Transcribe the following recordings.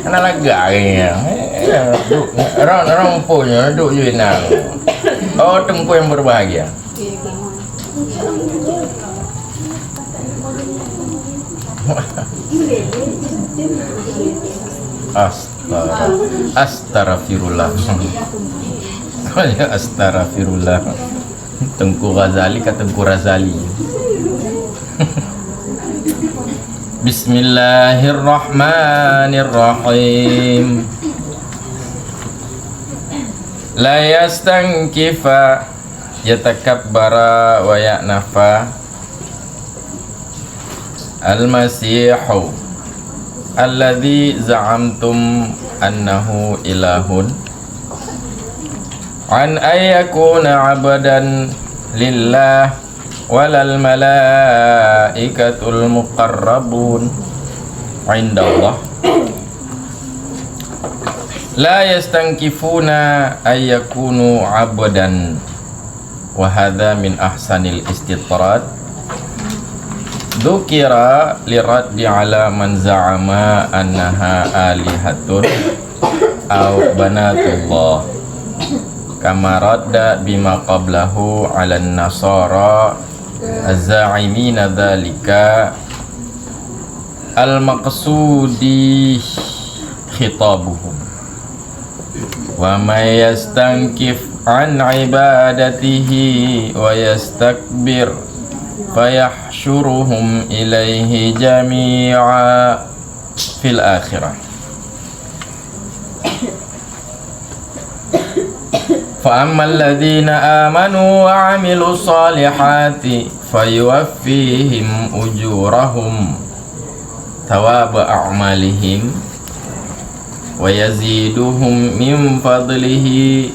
Ana lagaknya. Orang punya duk jenang. Oh, tengku yang berbahagia. Astaghfirullah. Astaghfirullah. Tengku Ghazali ke Tengku Razali. Bismillahirrahmanirrahim. La yastankifa yatakabbara wa ya'nafa al-masihu alladhi za'amtum annahu ilahun an ayyakuna abadan lillah walal malaikatul muqarrabun indallah la yastankifuna ayyakunu abadan wa hadha min ahsanil istitrad dzukira liraddi ala man za'ama annaha alihatun aw banatullah kama radda bima qablahu ala nasara az-za'imina dzalika al-maqsudi khitabuhum wa may yastankif an ibadatihi wa yastakbir fayahsyuruhum ilaihi jami'a fil akhirah fa ammal ladzina amanu wa 'amilus solihati fayuwaffihim ujurahum thawaba a'malihim wa yaziduhum min fadlihi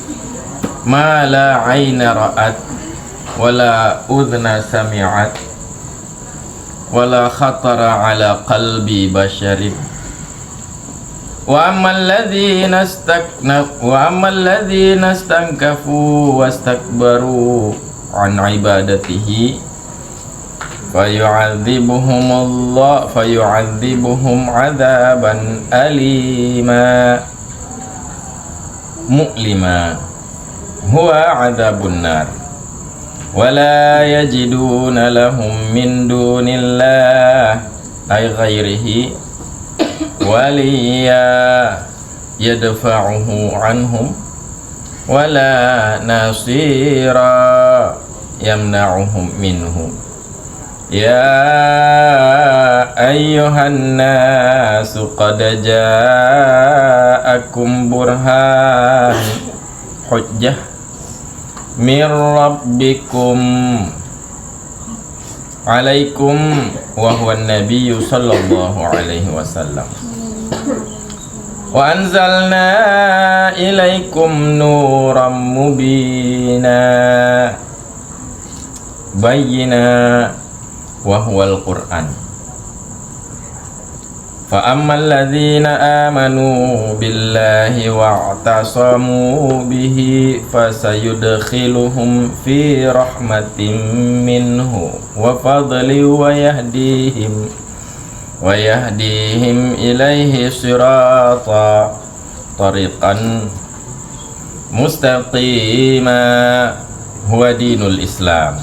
ma la 'aina ra'at wala udhna sami'at wala khatara ala qalbi basharin wa ammal ladzina istankafu wastakbaru an ibadatihi fayu'adzibuhum 'adzaban alima mu'lima huwa 'adzabun nar wala yajiduna lahum min dunillah ay ghairihi waliya yadfa'uhu anhum wala nasira yamna'uhum minhu ya ayyuhan nasu qad ja'akum burhan hujjah min rabbikum alaikum wa huwa nabiyyu sallallahu alaihi wasallam wa anzalna ilaikum nuram mubina bayyina wa huwal qur'an fa ammal ladzina amanu billahi wa'tasamu bihi fasayudkhiluhum fi rahmatin minhu wa fadli wa yahdihim ilaihi sirata tariqan mustaqima huwa dinul islam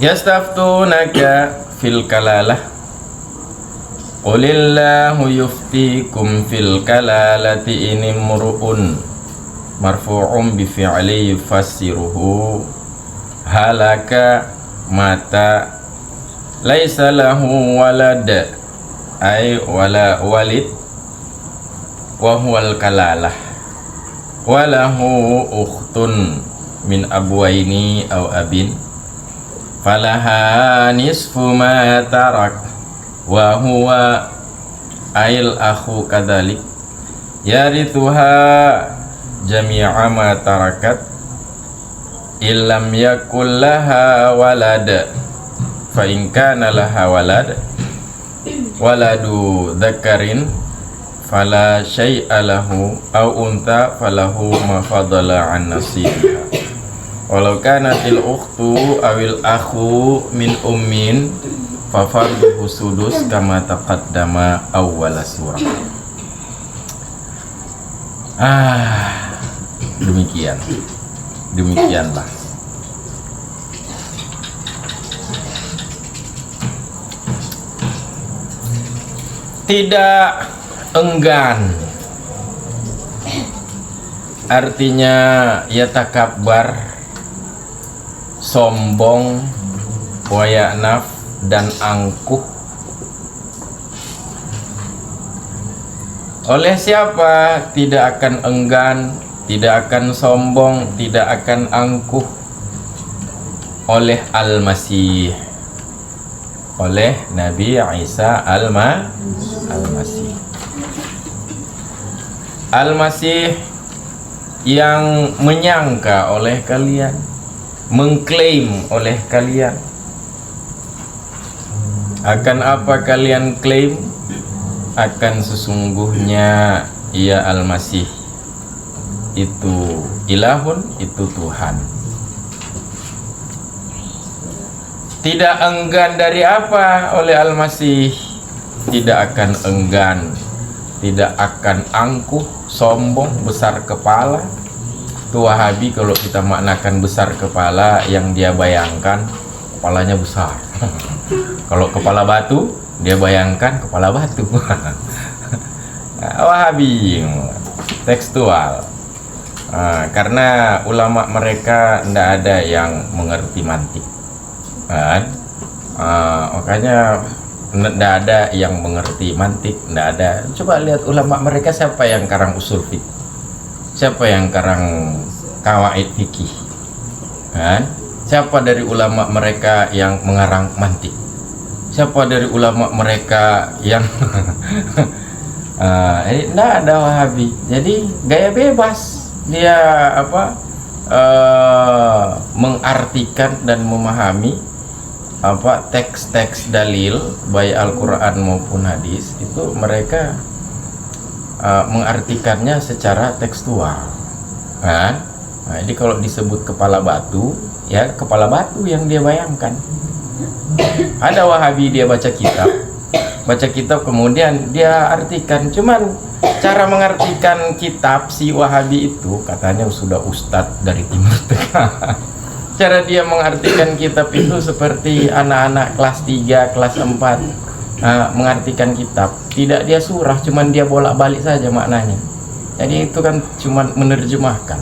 yastaftunaka fil kalalah qulillahu yuftikum fil kalalati inimru'un marfu'un bi fi'li yufassiruhu halaka mata laisa lahu walad ay wala walid wa huwal kalalah walahu ukhtun min abwaini aw abin falaha nisfu ma tarak wa huwa ail akhu kadzalik yarithuha jami'a ma tarakat illam yakul laha walad fa in kana laha waladu dzakarin fala syai'a lahu aw unta falahu ma fadala an nasibiha walau kanatil ukhtu awil akhu min ummin fa fardhuhu sudus kama taqaddama awwala surah. Demikianlah. Tidak enggan, artinya yatakabbar, sombong, wayanaf, dan angkuh. Oleh siapa? Tidak akan enggan, tidak akan sombong, tidak akan angkuh. Oleh Al-Masih, oleh Nabi Isa Al-Masih. Al-Masih yang menyangka oleh kalian, mengklaim oleh kalian. Akan apa kalian klaim? Akan sesungguhnya ia Al-Masih itu ilahun, itu Tuhan. Tidak enggan dari apa oleh Al-Masih? Tidak akan enggan, tidak akan angkuh, sombong, besar kepala. Itu Wahabi kalau kita maknakan besar kepala, yang dia bayangkan kepalanya besar. Kalau kepala batu, dia bayangkan kepala batu. Wahabi tekstual. Karena ulama mereka tidak ada yang mengerti mantik. Makanya tidak ada yang mengerti mantik, tidak ada. Coba lihat ulama mereka, siapa yang karang usul fiqh, siapa yang karang kawaid fikih, siapa dari ulama mereka yang mengarang mantik, siapa dari ulama mereka yang tidak ada Wahabi. Jadi gaya bebas dia mengartikan dan memahami teks-teks dalil baik Al-Quran maupun hadis. Itu mereka mengartikannya secara tekstual, Nah, jadi kalau disebut kepala batu, ya kepala batu yang dia bayangkan. Ada Wahabi dia baca kitab kemudian dia artikan. Cuman cara mengartikan kitab si Wahabi itu katanya sudah ustadz dari Timur Tengah. Cara dia mengartikan kitab itu seperti anak-anak kelas 3, kelas 4 mengartikan kitab. Tidak dia surah, cuman dia bolak-balik saja maknanya. Jadi itu kan cuman menerjemahkan,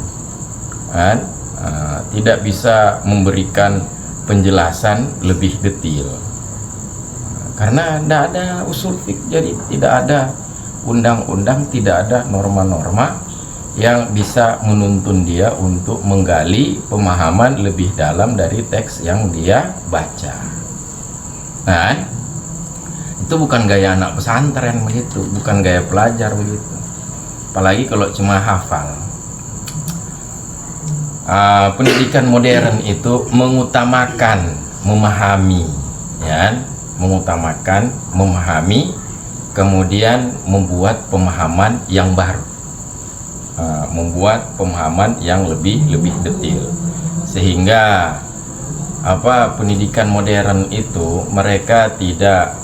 tidak bisa memberikan penjelasan lebih detail. Karena tidak ada usul fiqh, jadi tidak ada undang-undang, tidak ada norma-norma yang bisa menuntun dia untuk menggali pemahaman lebih dalam dari teks yang dia baca. Itu bukan gaya anak pesantren begitu, bukan gaya pelajar begitu. Apalagi kalau cuma hafal. Pendidikan modern itu mengutamakan memahami, ya, mengutamakan memahami, kemudian membuat pemahaman yang baru, membuat pemahaman yang lebih detail. Sehingga pendidikan modern itu mereka tidak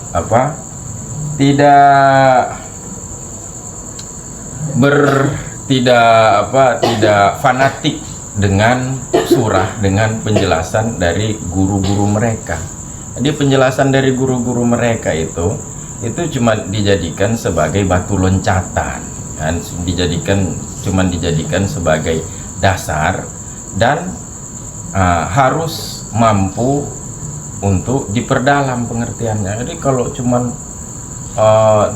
fanatik dengan surah, dengan penjelasan dari guru-guru mereka. Jadi penjelasan dari guru-guru mereka itu cuma dijadikan sebagai batu loncatan, kan? Dijadikan sebagai dasar dan harus mampu untuk diperdalam pengertiannya. Jadi kalau cuman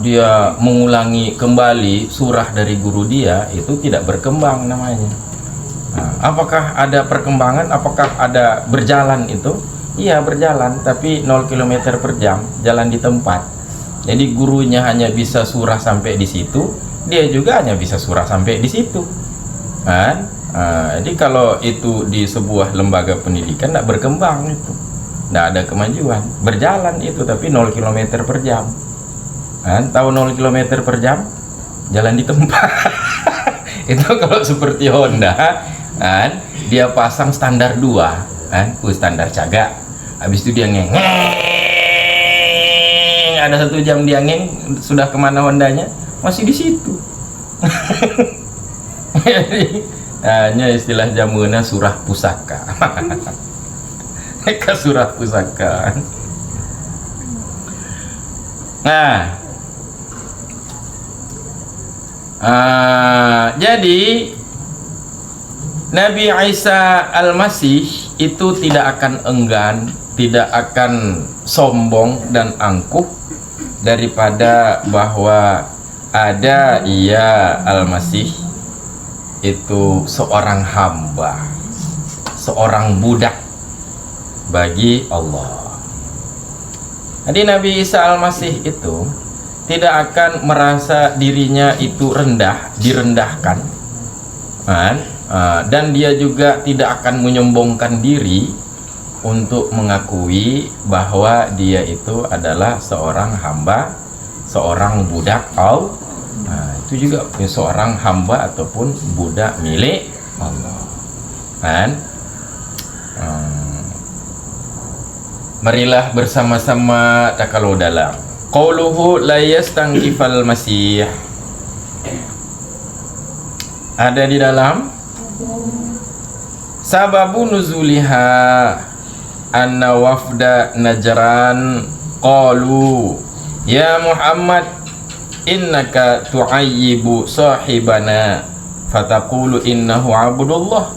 dia mengulangi kembali surah dari guru dia, itu tidak berkembang namanya. Apakah ada perkembangan? Apakah ada berjalan itu? Iya berjalan, tapi 0 km per jam jalan di tempat. Jadi gurunya hanya bisa surah sampai di situ, dia juga hanya bisa surah sampai di situ. Jadi kalau itu di sebuah lembaga pendidikan tidak berkembang itu, tidak ada kemajuan. Berjalan itu tapi 0 km per jam. Tahu 0 km per jam jalan di tempat. Itu kalau seperti Honda, dia pasang standar 2, standar cagak. Habis itu dia ada 1 jam dia ngeng, sudah kemana Hondanya? Masih di situ. Jadi, hanya istilah jamuna surah pusaka. Mereka surah pusaka. Nah, jadi Nabi Isa Al-Masih itu tidak akan enggan, tidak akan sombong dan angkuh daripada bahwa ada ia Al-Masih itu seorang hamba, seorang budak bagi Allah. Jadi Nabi Isa Al-Masih itu tidak akan merasa dirinya itu rendah, direndahkan, kan? Dan dia juga tidak akan menyombongkan diri untuk mengakui bahwa dia itu adalah seorang hamba, seorang budak Allah. Itu juga seorang hamba ataupun budak milik Allah, kan? Marilah bersama-sama kalau dalam qauluhu la yastangkifal masih, ada di dalam sababu nuzuliha anna wafda Najran qalu ya Muhammad innaka tu'ayyibu sahibana fataqulu innahu abdullah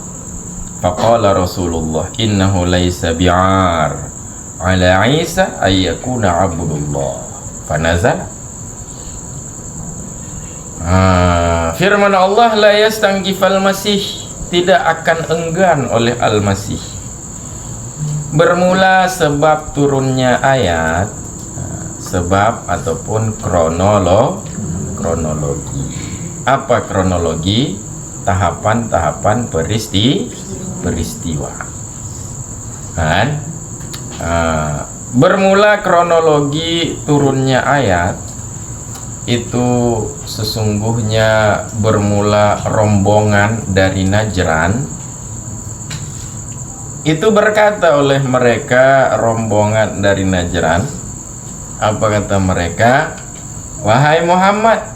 faqala Rasulullah innahu laysa bi'ar ala Isa ayyakuna abdullah fanazal. Firman Allah la yastangkifal masih, tidak akan enggan oleh Al-Masih. Bermula sebab turunnya ayat, sebab ataupun kronologi. Apa kronologi? Tahapan-tahapan peristiwa. Kan? Bermula kronologi turunnya ayat itu sesungguhnya bermula rombongan dari Najran. Itu berkata oleh mereka, rombongan dari Najran, apa kata mereka? Wahai Muhammad,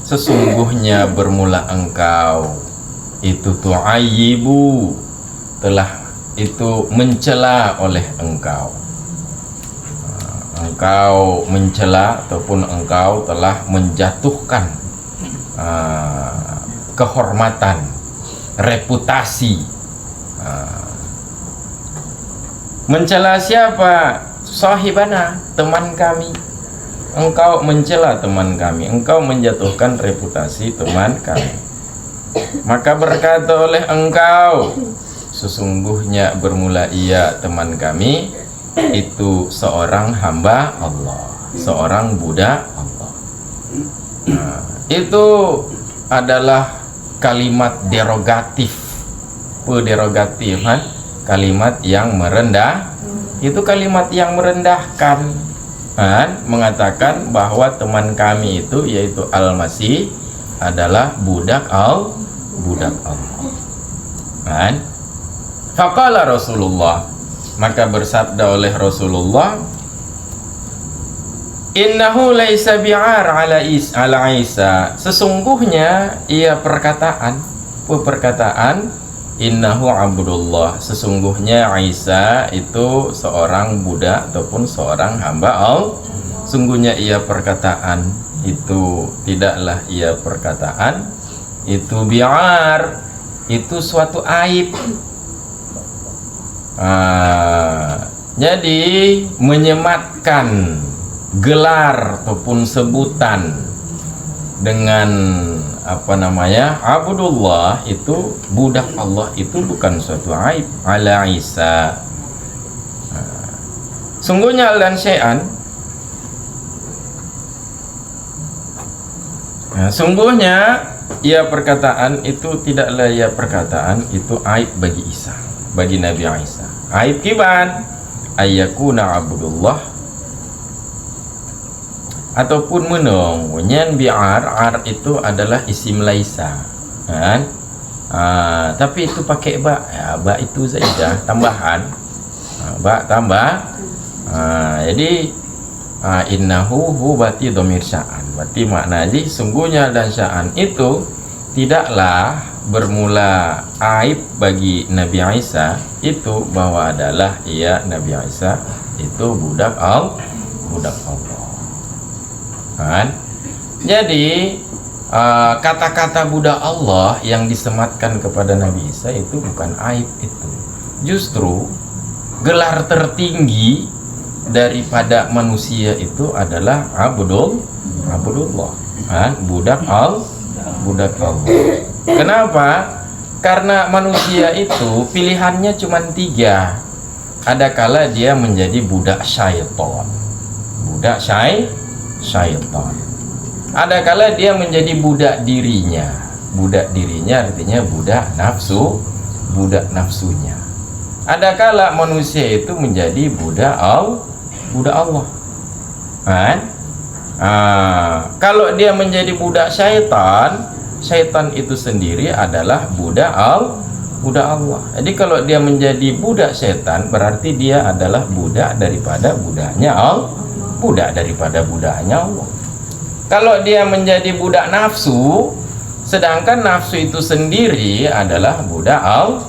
sesungguhnya bermula engkau itu tu'ayyibu, telah itu mencela oleh engkau. Engkau mencela ataupun engkau telah menjatuhkan kehormatan, reputasi. Mencela siapa? Sahibana, teman kami. Engkau mencela teman kami, engkau menjatuhkan reputasi teman kami. Maka berkata oleh engkau, sesungguhnya bermula ia teman kami itu seorang hamba Allah, seorang budak Allah. Itu adalah kalimat derogatif, kan? Kalimat yang merendah. Itu kalimat yang merendahkan, kan? Mengatakan bahwa teman kami itu yaitu Al-Masih adalah budak Allah, kan? Faqala Rasulullah, maka bersabda oleh Rasulullah, innahu laisa bi'ar ala Isa, sesungguhnya ia perkataan innahu abdullah, sesungguhnya Isa itu seorang budak ataupun seorang hamba Allah. Sungguhnya ia perkataan itu tidaklah ia perkataan itu bi'ar, itu suatu aib. Jadi menyematkan gelar ataupun sebutan dengan Abdullah, itu budak Allah, itu bukan suatu aib ala Isa. Sungguhnya lan syai'an, sungguhnya ia perkataan itu tidaklah ia perkataan itu aib bagi Isa, bagi Nabi Isa. Aib kiban ayyakuna abdullah, ataupun menung nyen bi'ar, ar itu adalah isim laisa, kan? Tapi itu pakai ba, ya, ba itu zaidah tambahan, ba tambah. Jadi innahu hu berarti domir sya'an, berarti maknanya sungguhnya dan sya'an itu tidaklah bermula aib bagi Nabi Isa itu bahwa adalah ia Nabi Isa itu budak Allah kan. Jadi kata-kata budak Allah yang disematkan kepada Nabi Isa itu bukan aib, itu justru gelar tertinggi daripada manusia itu adalah abdullah kan, budak Allah. Kenapa? Karena manusia itu pilihannya cuma 3. Ada kala dia menjadi budak syaitan. Ada kala dia menjadi budak dirinya. Budak dirinya artinya budak nafsunya. Ada kala manusia itu menjadi budak Allah. Kan? Kalau dia menjadi budak syaitan itu sendiri adalah budak Allah. Jadi kalau dia menjadi budak setan berarti dia adalah budak daripada budaknya Allah. Kalau dia menjadi budak nafsu, sedangkan nafsu itu sendiri adalah budak Allah.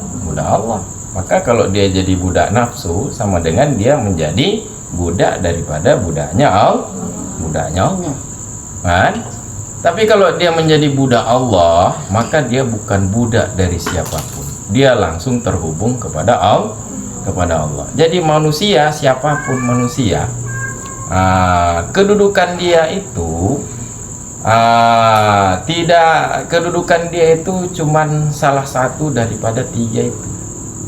Maka kalau dia jadi budak nafsu sama dengan dia menjadi budak daripada budaknya Allah. Kan? Tapi kalau dia menjadi budak Allah, maka dia bukan budak dari siapapun. Dia langsung terhubung kepada Allah. Jadi manusia, siapapun manusia, kedudukan dia itu kedudukan dia itu cuman salah satu daripada 3 itu.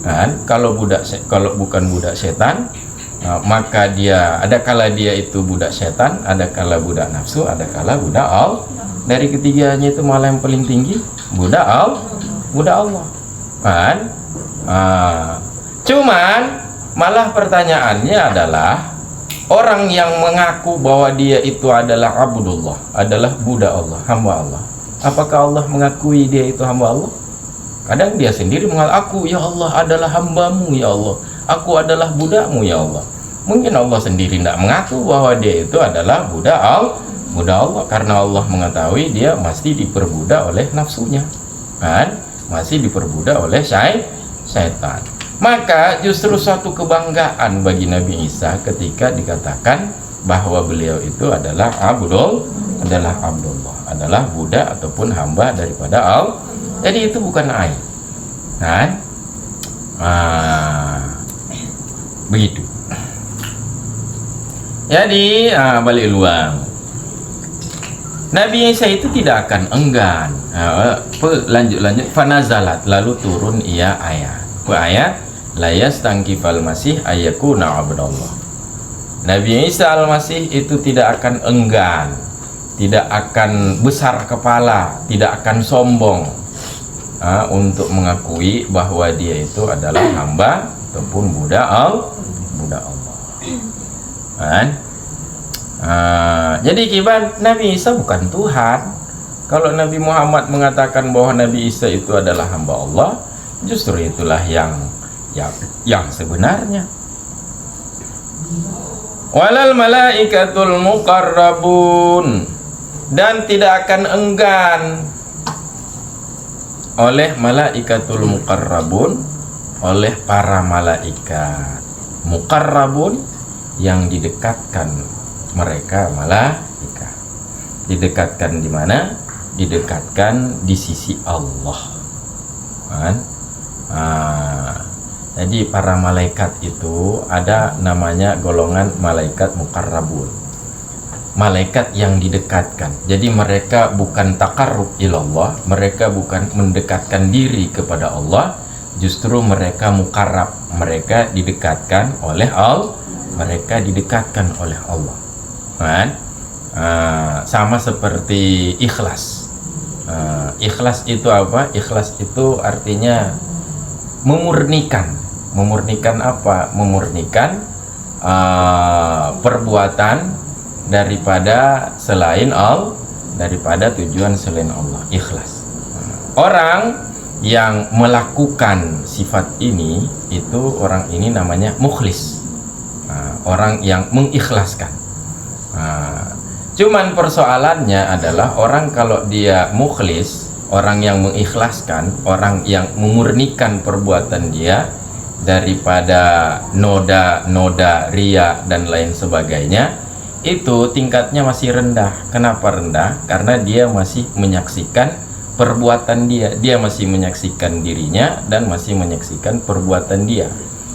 Kan? Kalau bukan budak setan, maka dia ada kala dia itu budak setan, ada kala budak nafsu, ada kala budak Allah. Dari ketiganya itu malah yang paling tinggi budak Allah kan. Cuman malah pertanyaannya adalah orang yang mengaku bahwa dia itu adalah abdullah, adalah budak Allah, hamba Allah, apakah Allah mengakui dia itu hamba Allah? Kadang dia sendiri mengaku, ya Allah adalah hambamu, ya Allah aku adalah budakmu, ya Allah. Mungkin Allah sendiri tidak mengaku bahwa dia itu adalah budak Allah, karena Allah mengetahui dia masih diperbudak oleh nafsunya kan, masih diperbudak oleh syaitan. Maka justru suatu kebanggaan bagi Nabi Isa ketika dikatakan bahwa beliau itu adalah Abdullah, adalah budak ataupun hamba daripada Allah. Jadi itu bukan aib kan. Begitu. Jadi balik luang, Nabi Isa itu tidak akan enggan. Lanjut fanazalat, lalu turun ia ayat. Ayat la yastangkifal masih ayakuna abdallah. Nabi Isa al-Masih itu tidak akan enggan, tidak akan besar kepala, tidak akan sombong untuk mengakui bahwa dia itu adalah hamba ataupun budak Allah. Kan? Jadi kibat Nabi Isa bukan Tuhan. Kalau Nabi Muhammad mengatakan bahwa Nabi Isa itu adalah hamba Allah, justru itulah yang sebenarnya. Walal malaikatul muqarrabun, dan tidak akan enggan oleh malaikatul muqarrabun, oleh para malaikat muqarrabun yang didekatkan mereka malaikat. Didekatkan di mana? Didekatkan di sisi Allah kan? Jadi para malaikat itu ada namanya golongan malaikat muqarrabun, malaikat yang didekatkan. Jadi mereka bukan taqarrub ilallah, mereka bukan mendekatkan diri kepada Allah, justru mereka muqarrab, mereka didekatkan oleh Allah, kan? Sama seperti ikhlas. Ikhlas itu apa? Ikhlas itu artinya memurnikan apa? Memurnikan perbuatan daripada selain Allah, daripada tujuan selain Allah. Ikhlas. Orang yang melakukan sifat ini, itu orang ini namanya mukhlis. Orang yang mengikhlaskan. Cuman persoalannya adalah orang kalau dia mukhlis, orang yang mengikhlaskan, orang yang memurnikan perbuatan dia daripada noda ria dan lain sebagainya, itu tingkatnya masih rendah. Kenapa rendah? Karena dia masih menyaksikan perbuatan dia masih menyaksikan dirinya dan masih menyaksikan perbuatan dia,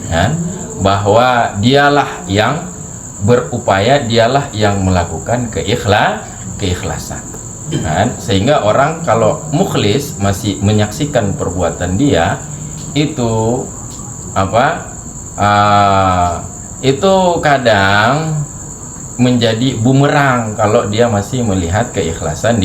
kan? Bahwa dialah yang berupaya, dialah yang melakukan keikhlasan, kan? Sehingga orang kalau mukhlis masih menyaksikan perbuatan dia, itu itu kadang menjadi bumerang kalau dia masih melihat keikhlasan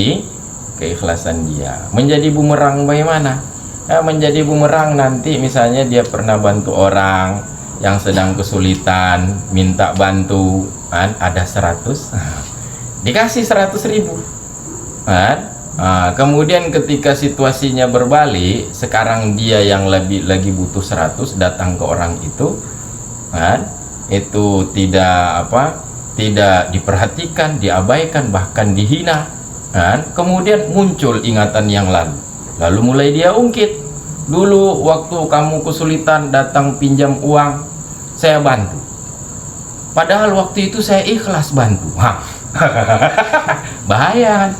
dia. Menjadi bumerang bagaimana? Menjadi bumerang nanti misalnya dia pernah bantu orang yang sedang kesulitan, minta bantu, kan? Ada 100, dikasih 100.000, kan? Kemudian ketika situasinya berbalik, sekarang dia yang lagi butuh 100 datang ke orang itu, kan? Itu tidak diperhatikan, diabaikan, bahkan dihina, kan? Kemudian muncul ingatan yang lalu mulai dia ungkit, dulu waktu kamu kesulitan datang pinjam uang, saya bantu, padahal waktu itu saya ikhlas bantu. Bahaya.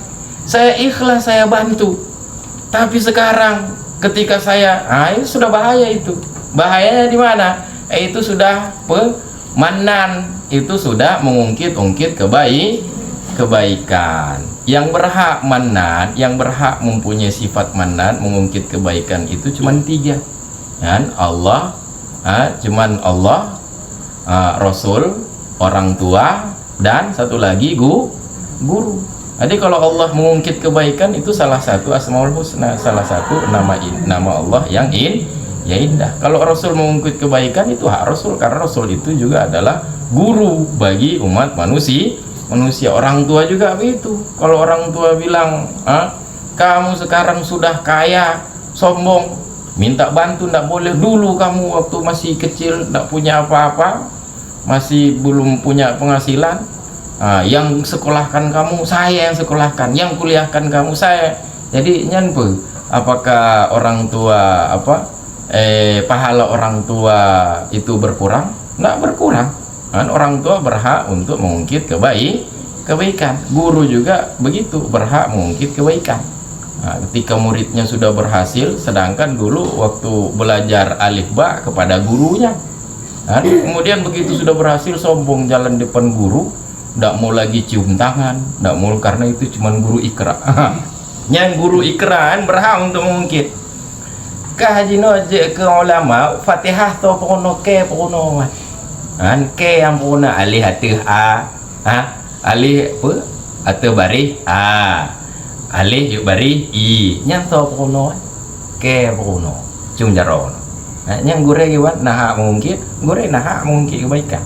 Saya ikhlas, saya bantu, tapi sekarang ketika saya, itu sudah bahaya. Itu bahayanya di mana? Itu sudah pemanan, itu sudah mengungkit-ungkit kebaikan. Yang berhak manan, yang berhak mempunyai sifat manan, mengungkit kebaikan itu cuma 3, kan? Allah, cuman Allah, Rasul, orang tua, dan satu lagi guru. Jadi kalau Allah mengungkit kebaikan itu salah satu Asmaul Husna, salah satu nama Allah yang indah. Kalau Rasul mengungkit kebaikan itu hak Rasul, karena Rasul itu juga adalah guru bagi umat manusia. Orang tua juga begitu. Kalau orang tua bilang, kamu sekarang sudah kaya, sombong, minta bantu tidak boleh. Dulu kamu waktu masih kecil tidak punya apa-apa, masih belum punya penghasilan, yang sekolahkan kamu saya, yang sekolahkan, yang kuliahkan kamu saya. Jadi nyanpe, apakah orang tua pahala orang tua itu berkurang? Nggak berkurang, kan? Orang tua berhak untuk mengungkit kebaikan. Guru juga begitu, berhak mengungkit kebaikan. Ketika muridnya sudah berhasil, sedangkan dulu waktu belajar alif ba kepada gurunya, kan? Kemudian begitu sudah berhasil sombong jalan depan guru, tidak mau lagi cium tangan, tidak mau, karena itu cuma guru ikra. Yang guru ikra kan berhak untuk mengungkit. Kahajino je ke ulama Fatihah to pono ke pono kan, ke yang pono alih hati alih atau barih alih yuk barih i nyang to pono ke pono cung jaron. Yang gure giwan nah mengungkit, gure nah mengungkit kebaikan.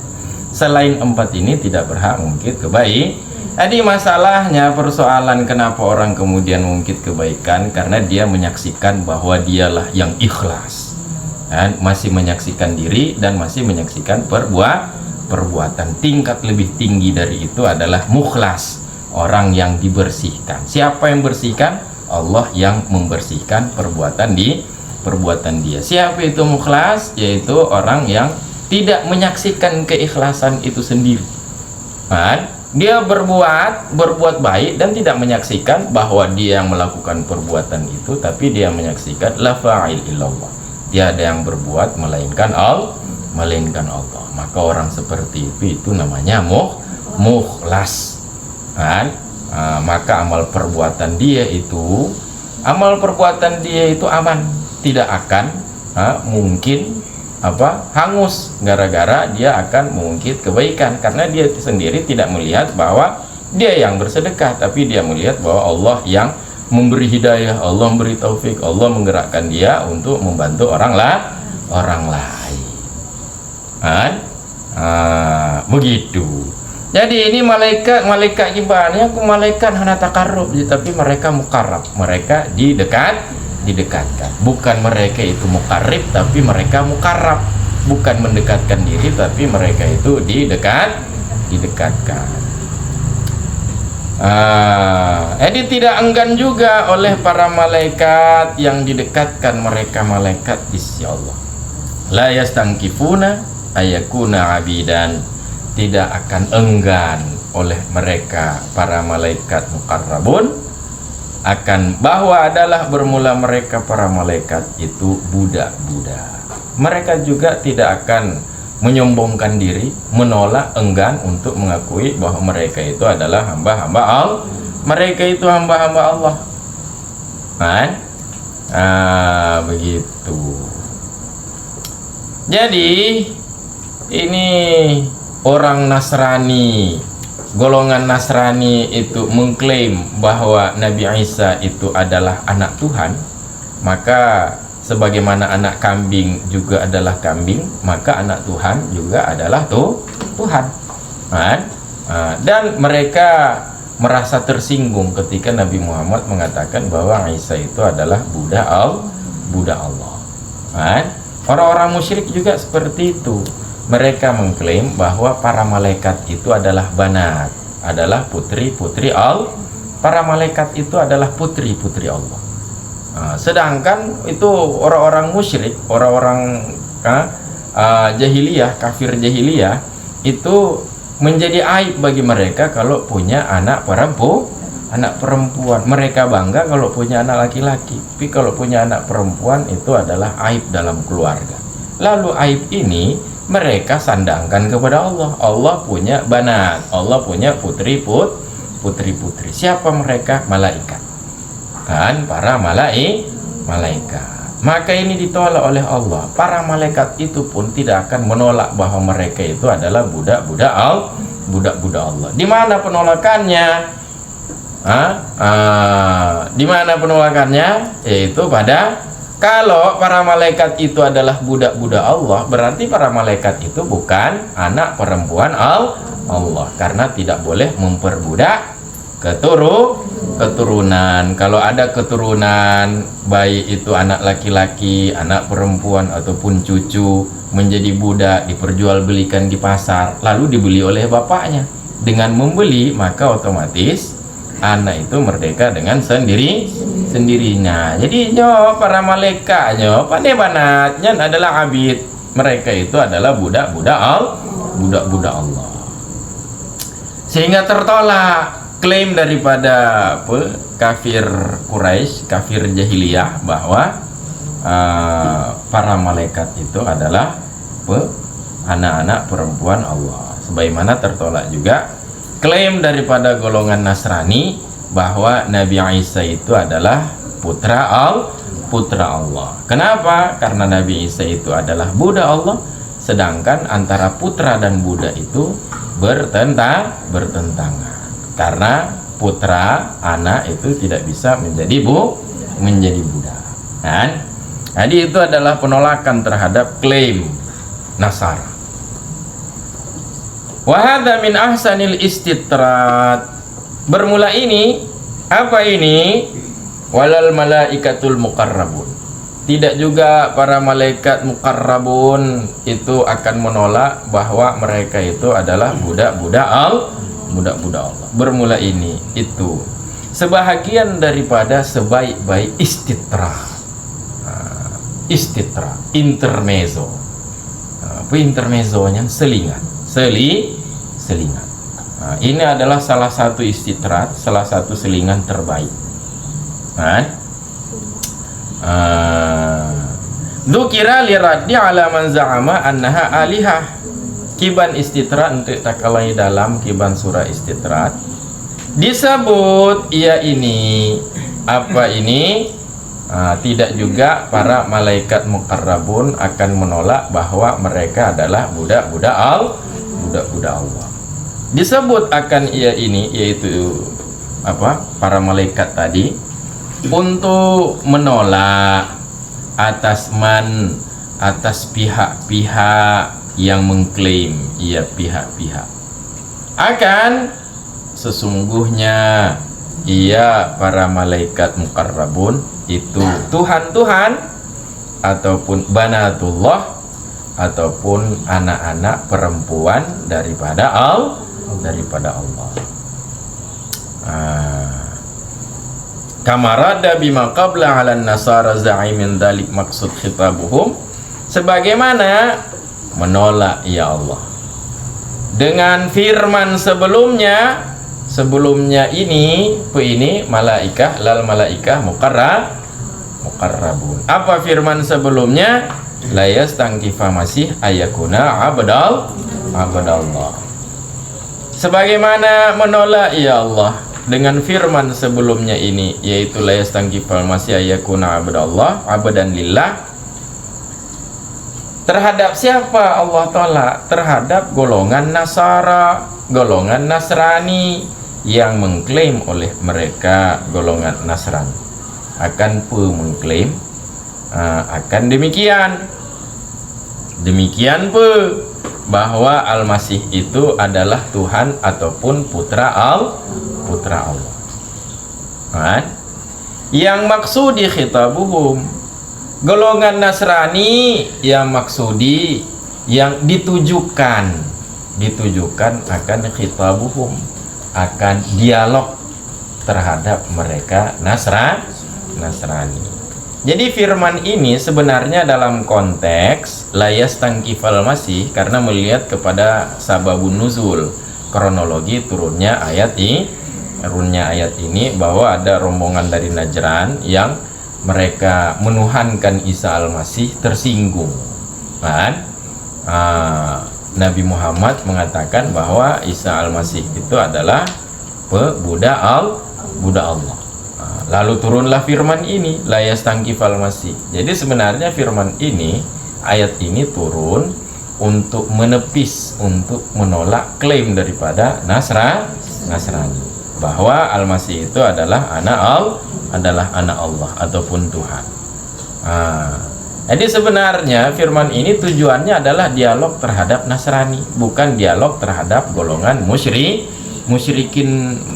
Selain 4 ini tidak berhak mengungkit kebaikan. Jadi masalahnya, persoalan kenapa orang kemudian mengungkit kebaikan, karena dia menyaksikan bahwa dialah yang ikhlas, dan masih menyaksikan diri dan masih menyaksikan perbuatan. Tingkat lebih tinggi dari itu adalah mukhlas, orang yang dibersihkan. Siapa yang bersihkan? Allah yang membersihkan perbuatan dia. Siapa itu mukhlas? Yaitu orang yang tidak menyaksikan keikhlasan itu sendiri, kan? Dia berbuat baik dan tidak menyaksikan bahwa dia yang melakukan perbuatan itu, tapi dia menyaksikan la fa'il illallah, tiada yang berbuat melainkan Allah. Maka orang seperti itu namanya mukhlas, kan? Maka amal perbuatan dia itu aman, tidak akan mungkin hangus gara-gara dia akan mengungkit kebaikan, karena dia sendiri tidak melihat bahwa dia yang bersedekah, tapi dia melihat bahwa Allah yang memberi hidayah, Allah memberi taufik, Allah menggerakkan dia untuk membantu orang lain, kan? Begitu. Jadi ini malaikat gimana? Malaikat hana takarrub, tapi mereka mukarrab, mereka didekatkan. Bukan mereka itu mukarrib, tapi mereka mukarrab. Bukan mendekatkan diri, tapi mereka itu didekatkan. Jadi tidak enggan juga oleh para malaikat yang didekatkan mereka malaikat di sisi Allah. La yastangkifuna ayakuna abidan, tidak akan enggan oleh mereka para malaikat muqarrabun akan bahwa adalah bermula mereka para malaikat itu budak-budak. Mereka juga tidak akan menyombongkan diri, menolak, enggan untuk mengakui bahwa mereka itu adalah hamba-hamba Allah. Mereka itu hamba-hamba Allah. Kan? Begitu. Jadi ini orang Nasrani, golongan Nasrani itu mengklaim bahwa Nabi Isa itu adalah anak Tuhan, maka sebagaimana anak kambing juga adalah kambing, maka anak Tuhan juga adalah Tuhan. Dan mereka merasa tersinggung ketika Nabi Muhammad mengatakan bahwa Isa itu adalah budak Allah. Orang-orang musyrik juga seperti itu. Mereka mengklaim bahwa para malaikat itu adalah banat, adalah putri-putri Allah. Para malaikat itu adalah putri-putri Allah. Sedangkan itu orang-orang musyrik, orang-orang jahiliyah, kafir jahiliyah, itu menjadi aib bagi mereka kalau punya anak perempuan. Mereka bangga kalau punya anak laki-laki, tapi kalau punya anak perempuan itu adalah aib dalam keluarga. Lalu aib ini mereka sandangkan kepada Allah. Allah punya banat, Allah punya putri-putri. Siapa mereka? Malaikat. Kan para malaikat. Maka ini ditolak oleh Allah. Para malaikat itu pun tidak akan menolak bahwa mereka itu adalah budak-budak Allah. Di mana penolakannya? Di mana penolakannya? Yaitu pada kalau para malaikat itu adalah budak-budak Allah, berarti para malaikat itu bukan anak perempuan Allah, karena tidak boleh memperbudak keturunan. Kalau ada keturunan, baik itu anak laki-laki, anak perempuan ataupun cucu, menjadi budak, diperjualbelikan di pasar, lalu dibeli oleh bapaknya. Dengan membeli, maka otomatis anak itu merdeka dengan sendirinya. Jadi para malaikatnya pandai banatnya adalah abid. Mereka itu adalah budak-budak Allah. Sehingga tertolak klaim daripada kafir Quraisy, kafir jahiliyah, bahwa para malaikat itu adalah anak-anak perempuan Allah. Sebagaimana tertolak juga klaim daripada golongan Nasrani bahwa Nabi Isa itu adalah putra Allah. Kenapa? Karena Nabi Isa itu adalah budak Allah, sedangkan antara putra dan budak itu bertentangan. Karena putra, anak itu tidak bisa menjadi budak. Kan? Jadi itu adalah penolakan terhadap klaim Nasara. Wa hadza min ahsanil istitrat. Bermula ini, apa ini? Walal malaikatul muqarrabun. Tidak juga para malaikat muqarrabun itu akan menolak bahwa mereka itu adalah budak-budak Allah. Bermula ini itu sebahagian daripada sebaik-baik istitra, intermezzo. Apa intermezzonya? Selingan. Ini adalah salah satu istitrat, salah satu selingan terbaik. Dzukira liraddi ala man za'ama annaha alihah. Kiban istitrat untuk takalai dalam kiban surah istitrat disebut ia ini apa ini tidak juga para malaikat muqarrabun akan menolak bahwa mereka adalah budak-budak Allah. Disebut akan ia ini, yaitu para malaikat tadi, untuk menolak atas pihak-pihak yang mengklaim ia pihak-pihak akan sesungguhnya ia para malaikat muqarrabun itu Tuhan ataupun banatullah ataupun anak-anak perempuan daripada Allah. Kamarada bima qabla 'alan nasara za'imin dalik maksud khitabuhum, sebagaimana menolak ya Allah dengan firman sebelumnya ini malaikah lal malaikah muqarrabun. Apa firman sebelumnya? La yastangkifa masih ayakuna abdallah. Sebagaimana menolak ya Allah dengan firman sebelumnya ini, yaitu la yastangkifa masih ayakuna abdallah abadan lillah. Terhadap siapa Allah tolak? Terhadap golongan Nasara, golongan Nasrani yang mengklaim oleh mereka golongan Nasrani akan mengklaim akan demikian bahwa Al-Masih itu adalah Tuhan ataupun putra Allah. Yang maksudi khitabuhum, golongan Nasrani yang maksudi, yang ditujukan akan khitabuhum, akan dialog terhadap mereka Nasrani. Jadi firman ini sebenarnya dalam konteks la yastangkifal masih, karena melihat kepada sababun nuzul, kronologi turunnya ayat ini bahwa ada rombongan dari Najran yang mereka menuhankan Isa Al-Masih tersinggung kan? Nabi Muhammad mengatakan bahwa Isa Al-Masih itu adalah budak Allah. Lalu turunlah firman ini la yastangkifal masih. Jadi sebenarnya firman ini, ayat ini turun untuk menepis, untuk menolak klaim daripada Nasrani bahwa Al-Masih itu adalah anak Allah ataupun Tuhan. Jadi sebenarnya firman ini tujuannya adalah dialog terhadap Nasrani, bukan dialog terhadap golongan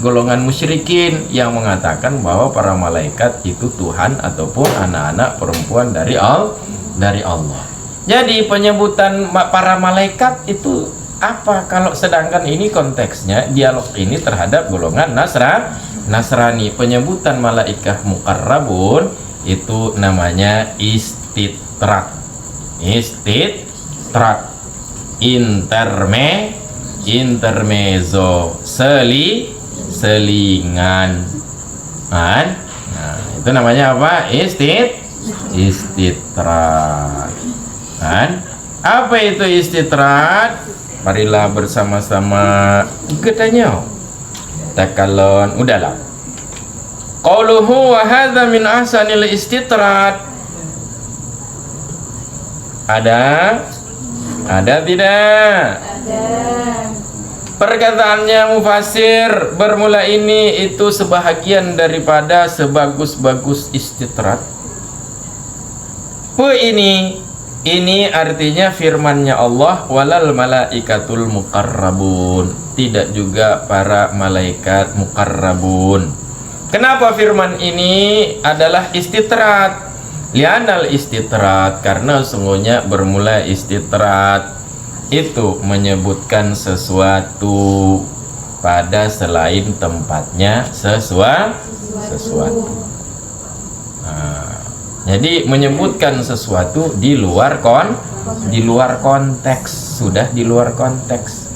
golongan musyrikin yang mengatakan bahwa para malaikat itu Tuhan ataupun anak-anak perempuan dari Allah. Jadi penyebutan para malaikat itu apa kalau sedangkan ini konteksnya dialog ini terhadap golongan Nasrani. Penyebutan malaikah muqarrabun itu namanya istitrat, intermezzo, selingan. Nah, itu namanya apa? Istitrat. Apa itu istitrat? Marilah bersama-sama katanya. Takalon, udahlah. Qauluhu wa hadza min ahsanil istitrat. Ada tidak? Perkataannya mufasir bermula ini itu sebahagian daripada sebagus-bagus istitrat. Ini artinya firmannya Allah, walal malaikatul muqarrabun, tidak juga para malaikat muqarrabun. Kenapa firman ini adalah istitrat? Lianal istitrat, karena sungguhnya bermula istitrat itu menyebutkan sesuatu pada selain tempatnya sesuatu. Jadi menyebutkan sesuatu di luar konteks, sudah di luar konteks.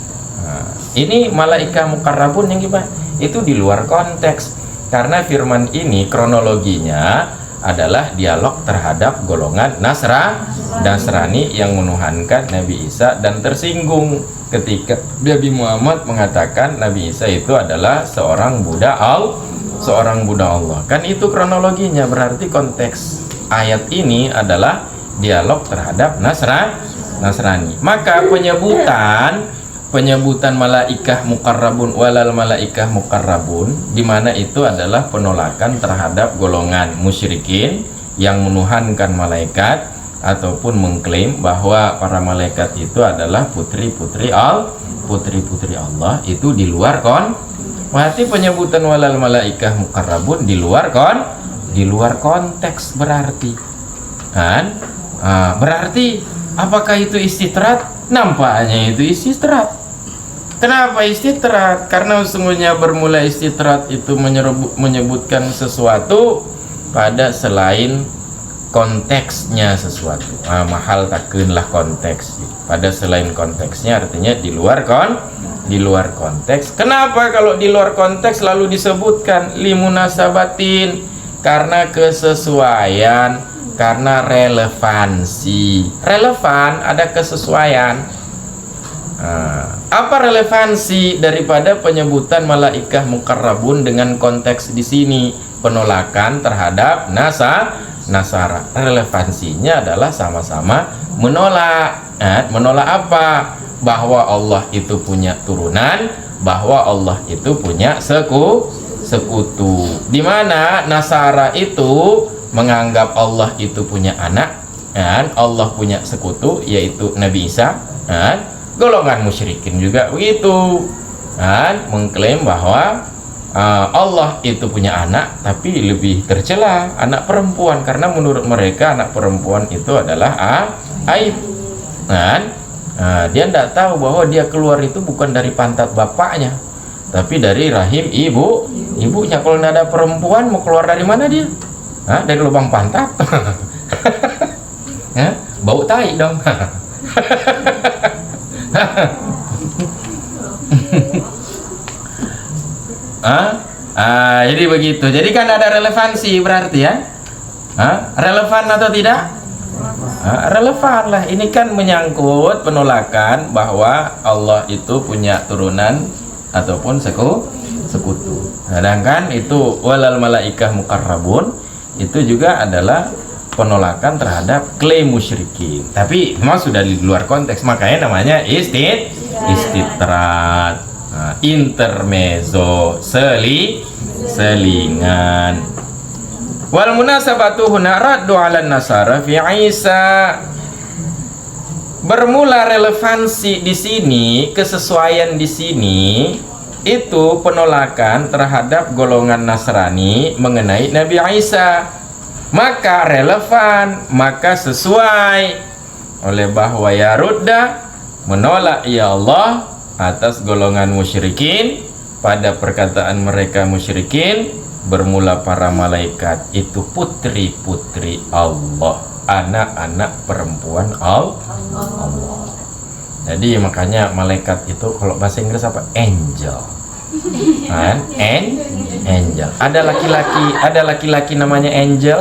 Ini malaika muqarrabun yang gimana? Itu di luar konteks, karena firman ini kronologinya adalah dialog terhadap golongan Nasrani yang menuhankan Nabi Isa dan tersinggung ketika Nabi Muhammad mengatakan Nabi Isa itu adalah seorang budak Allah. Kan itu kronologinya, berarti konteks ayat ini adalah dialog terhadap Nasrani. Maka penyebutan malaikah muqarrabun walal malaikah muqarrabun, di mana itu adalah penolakan terhadap golongan musyrikin yang menuhankan malaikat ataupun mengklaim bahwa para malaikat itu adalah putri-putri Allah, itu di luar berarti penyebutan walal malaikah muqarrabun di luar konteks berarti kan? Berarti apakah itu istitrat? Nampaknya itu istitrat. Kenapa istitrat? Karena sesungguhnya bermula istitrat itu menyebutkan sesuatu pada selain konteksnya sesuatu. Mahal takunlah konteks. Pada selain konteksnya artinya di luar konteks. Kenapa kalau di luar konteks lalu disebutkan limunasabatin? Karena kesesuaian, karena relevansi. Relevan, ada kesesuaian. Apa relevansi daripada penyebutan malaikah mukarrabun dengan konteks di sini? Penolakan terhadap Nasara. Relevansinya adalah sama-sama menolak. Menolak apa? Bahwa Allah itu punya turunan, bahwa Allah itu punya sekutu. Di mana Nasara itu menganggap Allah itu punya anak, Allah punya sekutu yaitu Nabi Isa. Golongan musyrikin juga begitu, mengklaim bahwa Allah itu punya anak, tapi lebih tercela anak perempuan, karena menurut mereka anak perempuan itu adalah aib. Dia tidak tahu bahwa dia keluar itu bukan dari pantat bapaknya, tapi dari rahim ibunya. Kalau tidak ada perempuan, mau keluar dari mana dia? Dari lubang pantat. Bau tai dong. Jadi begitu. Jadi kan ada relevansi berarti ya. Relevan atau tidak? Relevan lah. Ini kan menyangkut penolakan bahwa Allah itu punya turunan ataupun sekutu. Sedangkan itu walal malaikah mukarrabun itu juga adalah penolakan terhadap klaim musyrikin, tapi memang sudah di luar konteks, makanya namanya istitrat, intermezzo, selingan. Wal munasabatu huna raddu 'ala nasara fi Isa. Bermula relevansi di sini, kesesuaian di sini itu penolakan terhadap golongan Nasrani mengenai Nabi Isa. Maka relevan, maka sesuai oleh bahwa ya rudda menolak ya Allah atas golongan musyrikin. Pada perkataan mereka musyrikin, bermula para malaikat itu putri-putri Allah, anak-anak perempuan Allah. Jadi makanya malaikat itu kalau bahasa Inggris apa? Angel. Angel. Ada laki-laki namanya Angel.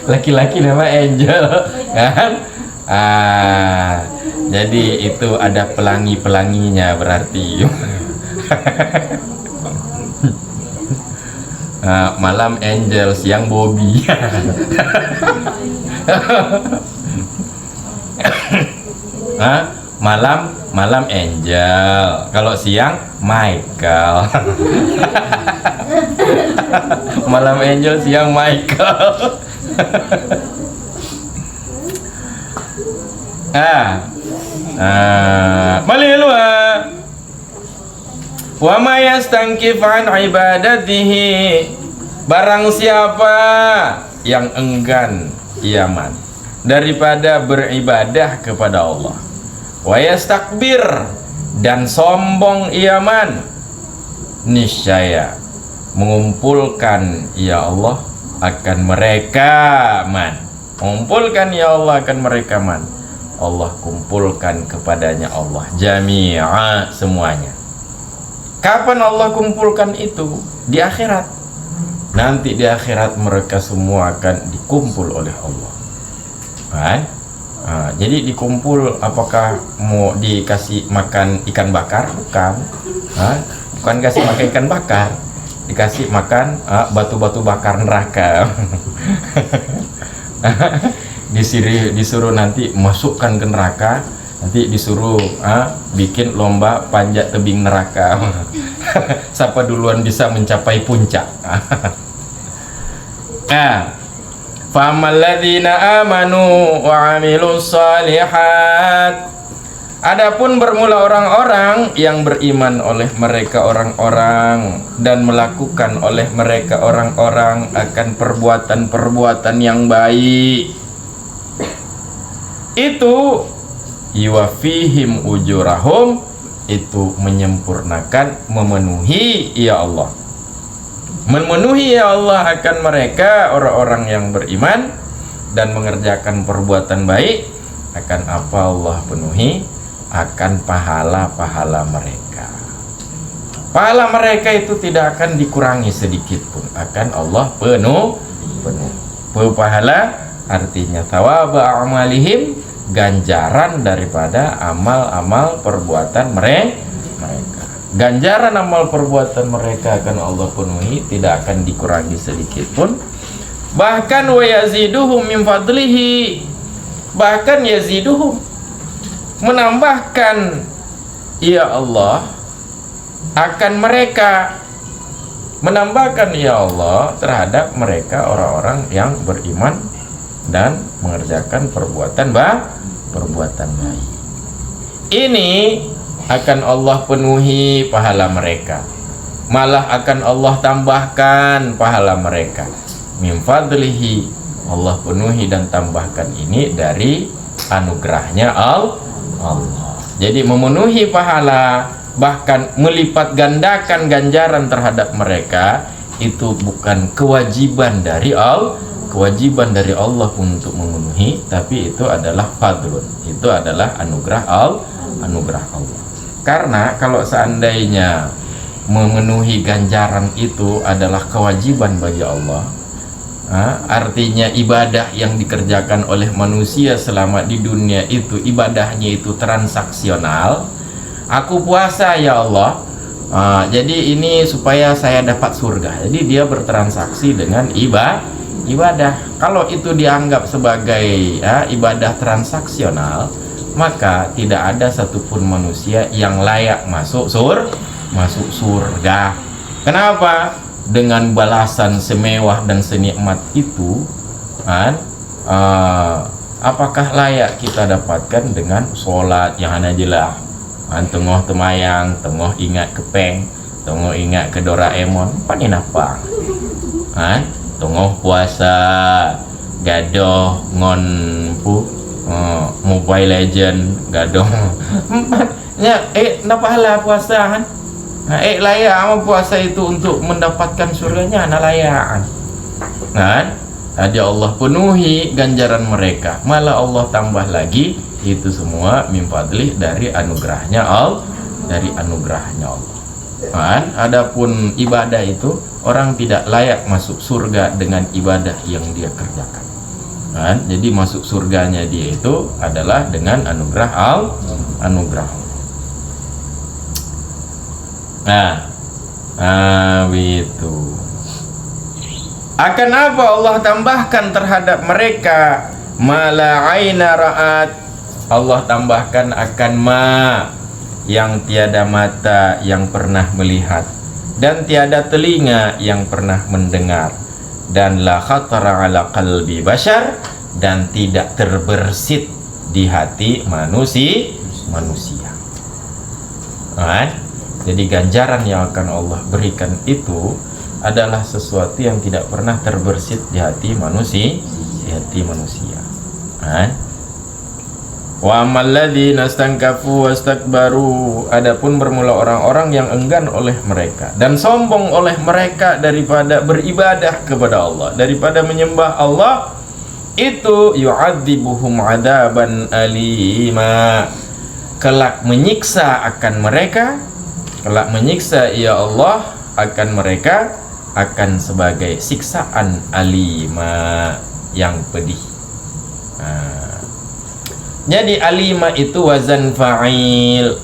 Laki-laki nama Angel, kan? Jadi itu ada pelangi-pelanginya berarti. Malam Angel, siang Bobby. Malam Angel, kalau siang Michael. Malam Angel, siang Michael. Malilwa wa ma yastankif an ibadatihi. Barang siapa yang enggan iaman daripada beribadah kepada Allah, wa yastakbir, dan sombong iaman, niscaya mengumpulkan ya Allah akan mereka mengumpulkan ya Allah akan mereka Allah kumpulkan kepadanya Allah jami'a, semuanya. Kapan Allah kumpulkan itu? Di akhirat. Nanti di akhirat mereka semua akan dikumpul oleh Allah. Jadi dikumpul, apakah mau dikasih makan ikan bakar? Bukan. Bukan kasih makan ikan bakar, dikasih makan batu-batu bakar neraka. Disuruh nanti masukkan ke neraka, nanti disuruh bikin lomba panjat tebing neraka. Siapa duluan bisa mencapai puncak. Famal ladzina amanu wa 'amilus shalihat. Adapun bermula orang-orang yang beriman oleh mereka orang-orang dan melakukan oleh mereka orang-orang akan perbuatan-perbuatan yang baik, itu yuwafihim ujurahum, itu menyempurnakan, memenuhi ya Allah, memenuhi ya Allah akan mereka orang-orang yang beriman dan mengerjakan perbuatan baik. Akan apa Allah penuhi? Akan pahala-pahala mereka. Pahala mereka itu tidak akan dikurangi sedikit pun, akan Allah penuh. Pahala artinya thawaba amalihim, ganjaran daripada amal-amal perbuatan mereka. Ganjaran amal perbuatan mereka akan Allah penuhi, tidak akan dikurangi sedikit pun. Bahkan wa yaziduhum min fadlihi, bahkan yaziduhum, menambahkan ya Allah akan mereka, menambahkan ya Allah terhadap mereka orang-orang yang beriman dan mengerjakan perbuatan baik. Ini akan Allah penuhi pahala mereka, malah akan Allah tambahkan pahala mereka. Min fadlihi, Allah penuhi dan tambahkan ini dari anugerahnya Allah. Jadi memenuhi pahala, bahkan melipat gandakan ganjaran terhadap mereka, itu bukan kewajiban dari Allah, kewajiban dari Allah untuk memenuhi, tapi itu adalah fadlun, itu adalah anugerah Allah. Karena kalau seandainya memenuhi ganjaran itu adalah kewajiban bagi Allah, artinya ibadah yang dikerjakan oleh manusia selama di dunia itu, ibadahnya itu transaksional. Aku puasa ya Allah, jadi ini supaya saya dapat surga, jadi dia bertransaksi dengan ibadah. Kalau itu dianggap sebagai ibadah transaksional, maka tidak ada satupun manusia yang layak masuk surga. Kenapa? Dengan balasan semewah dan senikmat itu, apakah layak kita dapatkan dengan sholat yang hanya jelas, tengah temayang, tengah ingat kepeng, tengah ingat ke Doraemon, panin apa? Tengah puasa, gadoh ngon Mobile Legend, gadoh ya, napa lah puasa kan? Layak amal puasa itu untuk mendapatkan surganya, layak. Tadi Allah penuhi ganjaran mereka, malah Allah tambah lagi itu semua min fadlih, dari anugerahnya Allah, Adapun ibadah itu, orang tidak layak masuk surga dengan ibadah yang dia kerjakan. Jadi masuk surganya dia itu adalah dengan anugerah Allah. Itu akan apa Allah tambahkan terhadap mereka? Mala aina ra'at, Allah tambahkan akan yang tiada mata yang pernah melihat, dan tiada telinga yang pernah mendengar, dan la khatara ala qalbi bashar, dan tidak terbersit di hati manusia. Jadi ganjaran yang akan Allah berikan itu adalah sesuatu yang tidak pernah terbersit di hati manusia. Wa amalladzina stankafu wastakbaru, adapun bermula orang-orang yang enggan oleh mereka dan sombong oleh mereka daripada beribadah kepada Allah, daripada menyembah Allah, itu yu'adzibuhum adaban alima, kelak menyiksa ya Allah akan mereka akan sebagai siksaan alima, yang pedih. Jadi alima itu wazan fa'il,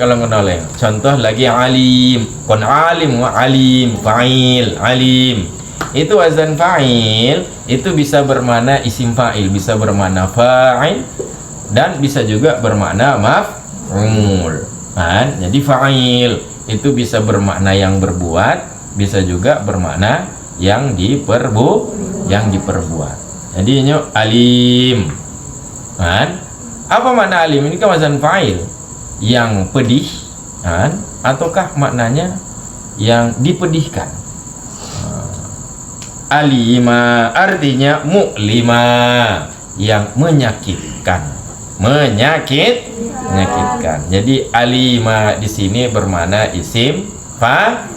kalau ngenoleh contoh lagi alim, kon alim wa alim, fa'il alim, itu wazan fa'il, itu bisa bermakna isim fa'il, bisa bermakna fa'il, dan bisa juga bermakna maf'ul. Jadi fa'il itu bisa bermakna yang berbuat, bisa juga bermakna yang diperbuat. Jadi ini alim. Apa makna alim? Ini kan wazan fa'il, yang pedih, ataukah maknanya yang dipedihkan? Alima artinya mu'lima, yang menyakitkan. Menyakitkan. Jadi alima di sini bermakna isim fa'il.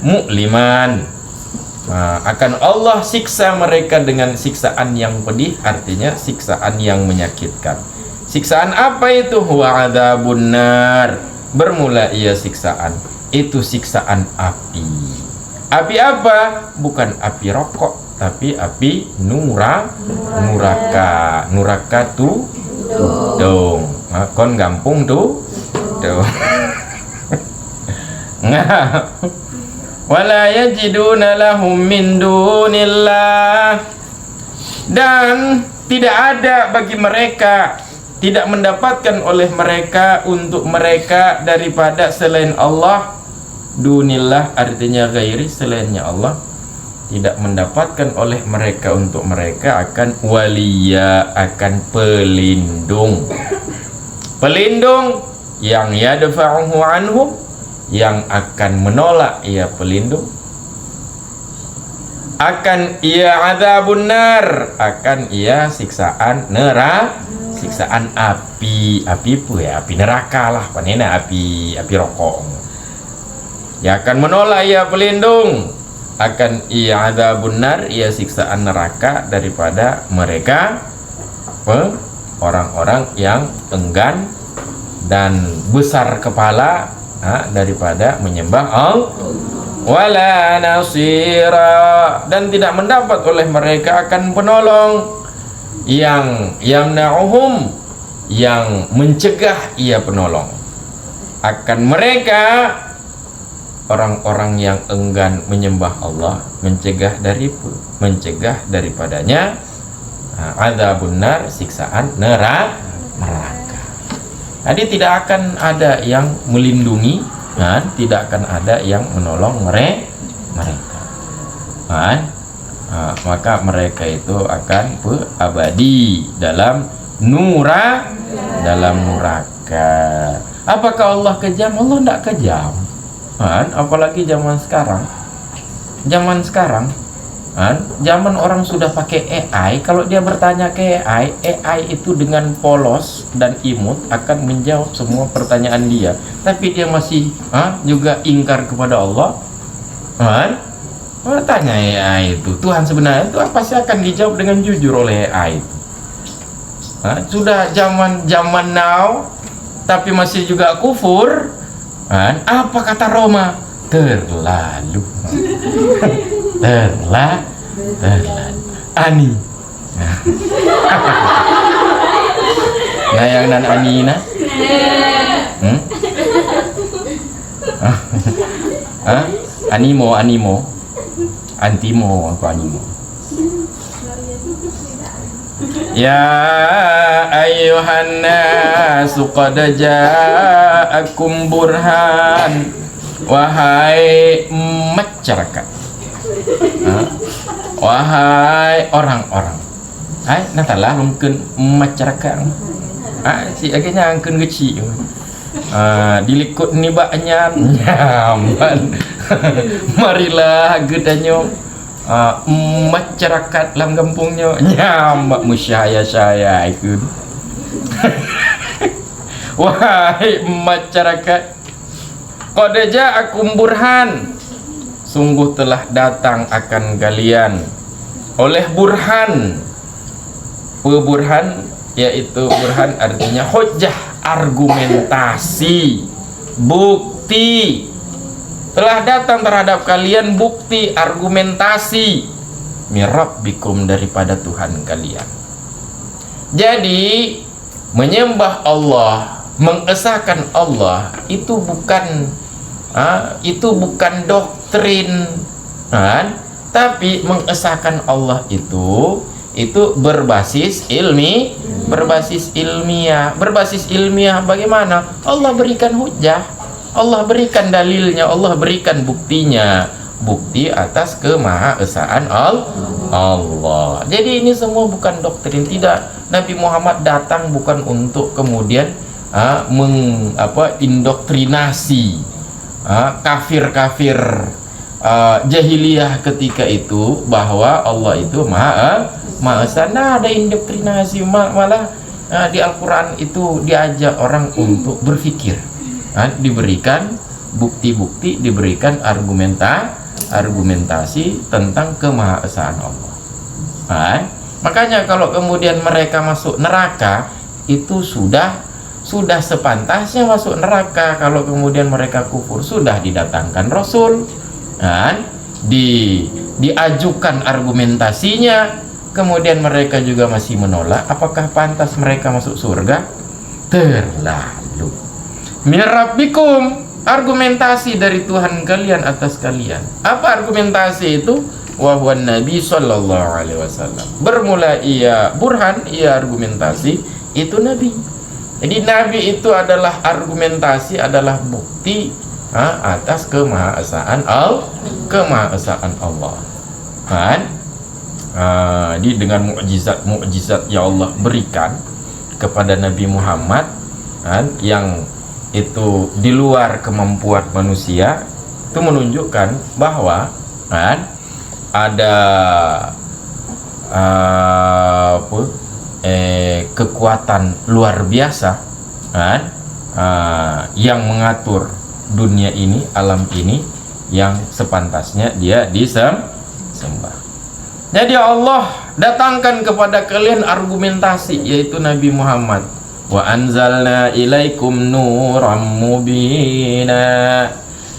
Mu'liman. Akan Allah siksa mereka dengan siksaan yang pedih, artinya siksaan yang menyakitkan. Siksaan apa itu? Huwa adzabun nar. Bermula ia siksaan. Itu siksaan api. Api apa? Bukan api rokok, tapi api nuraka. Nuraka tu dong. Kon gampung tu dong. Wala yajiduna lahum min dunillah. Dan tidak ada bagi mereka, tidak mendapatkan oleh mereka untuk mereka daripada selain Allah. Dunillah artinya ghairi, selainnya Allah. Tidak mendapatkan oleh mereka untuk mereka akan waliya, akan pelindung. Pelindung yang yadfa'uhu anhum, yang akan menolak ia pelindung. Akan ia adzabun nar, akan ia siksaan neraka, siksaan api. Api apa ya? Api neraka lah, panena api rokok. Ya akan menolak ia pelindung, akan ia adzabun nar, ia siksaan neraka daripada mereka orang-orang yang enggan dan besar kepala daripada menyembah Allah. Wala nasira, dan tidak mendapat oleh mereka akan penolong yang yamna'uhum, yang mencegah ia penolong akan mereka. Orang-orang yang enggan menyembah Allah, mencegah daripadanya adzabun nar, siksaan neraka. Jadi tidak akan ada yang melindungi, tidak akan ada yang menolong mereka. Maka mereka itu akan abadi dalam nuraka. Apakah Allah kejam? Allah tidak kejam. Apalagi zaman sekarang, zaman orang sudah pakai AI. Kalau dia bertanya ke AI itu dengan polos dan imut akan menjawab semua pertanyaan dia. Tapi dia masih juga ingkar kepada Allah. Tanya AI itu, Tuhan sebenarnya itu apa sih, akan dijawab dengan jujur oleh AI itu. Sudah zaman now, tapi masih juga kufur. Apa kata Roma? Terlalu. Ani. Nah yang nan Ani na? Animo. Antimo apa animo? Ya ayyuhan nasu qad ja'akum burhan. Wahai masyarakat, wahai orang-orang, natalah mungkin masyarakat, si akhirnya angkin kecil, dilikut ni baknya nyaman. Marilah gedanyo masyarakat dalam kampungnya nyambak musyaya ikut. Wahai masyarakat, qad ja'akum burhan, sungguh telah datang akan kalian oleh burhan. Burhan yaitu burhan artinya hujjah, argumentasi, bukti. Telah datang terhadap kalian bukti, argumentasi mirabbikum, daripada Tuhan kalian. Jadi menyembah Allah, mengesahkan Allah itu bukan doktrin, tapi mengesahkan Allah itu berbasis ilmiah. Berbasis ilmiah bagaimana? Allah berikan hujjah, Allah berikan dalilnya, Allah berikan buktinya, bukti atas kemahaesaan Allah. Jadi ini semua bukan doktrin, tidak. Nabi Muhammad datang bukan untuk kemudian indoktrinasi kafir-kafir jahiliyah ketika itu bahwa Allah itu Maha Esa. Nah, ada indoktrinasi malah di Al-Quran itu diajak orang untuk berpikir, diberikan bukti-bukti, diberikan argumentasi tentang kemahaesaan Allah. Makanya kalau kemudian mereka masuk neraka, itu sudah sepantasnya masuk neraka. Kalau kemudian mereka kufur, sudah didatangkan Rasul, diajukan argumentasinya, kemudian mereka juga masih menolak. Apakah pantas mereka masuk surga? Terlalu. Min rabbikum, argumentasi dari Tuhan kalian atas kalian. Apa argumentasi itu? Wa huwa Nabi sallallahu alaihi wasallam. Bermula ia burhan, ia argumentasi, itu Nabi. Jadi Nabi itu adalah argumentasi, adalah bukti atas kemahaesaan Allah. Jadi dengan mukjizat yang Allah berikan kepada Nabi Muhammad, yang itu di luar kemampuan manusia, itu menunjukkan bahwa ada kekuatan luar biasa yang mengatur dunia ini, alam ini, yang sepantasnya dia disembah. Jadi Allah datangkan kepada kalian argumentasi, yaitu Nabi Muhammad. Wa anzalna ilaikum nuram mubina,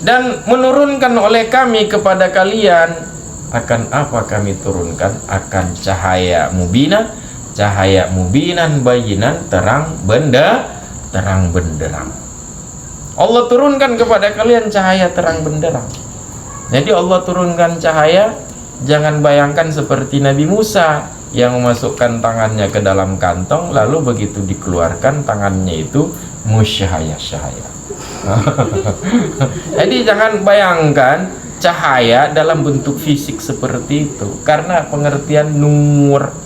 dan menurunkan oleh kami kepada kalian. Akan apa kami turunkan? Akan cahaya mubina, cahaya mubinan bayinan, terang benderang. Allah turunkan kepada kalian cahaya terang benderang. Jadi Allah turunkan cahaya, jangan bayangkan seperti Nabi Musa yang memasukkan tangannya ke dalam kantong, lalu begitu dikeluarkan tangannya itu musyahaya-syahaya. Jadi jangan bayangkan cahaya dalam bentuk fisik seperti itu, karena pengertian nur.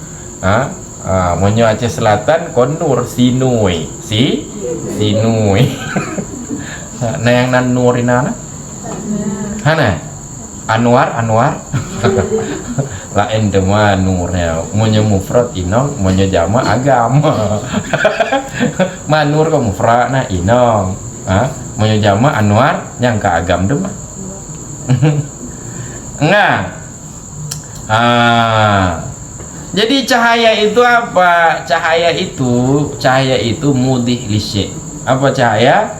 Monyo Aceh Selatan konur sinui, sinui. Nah yang nan nurinana? Hana? Anwar. Lain dema nurnya. Monyo mufrad inong, monyo jama agama. Manur ka mufrad na inong. Monyo jama Anwar nyangka agam dema. Enggak. Jadi cahaya itu apa? Cahaya itu mudih lisye. Apa cahaya?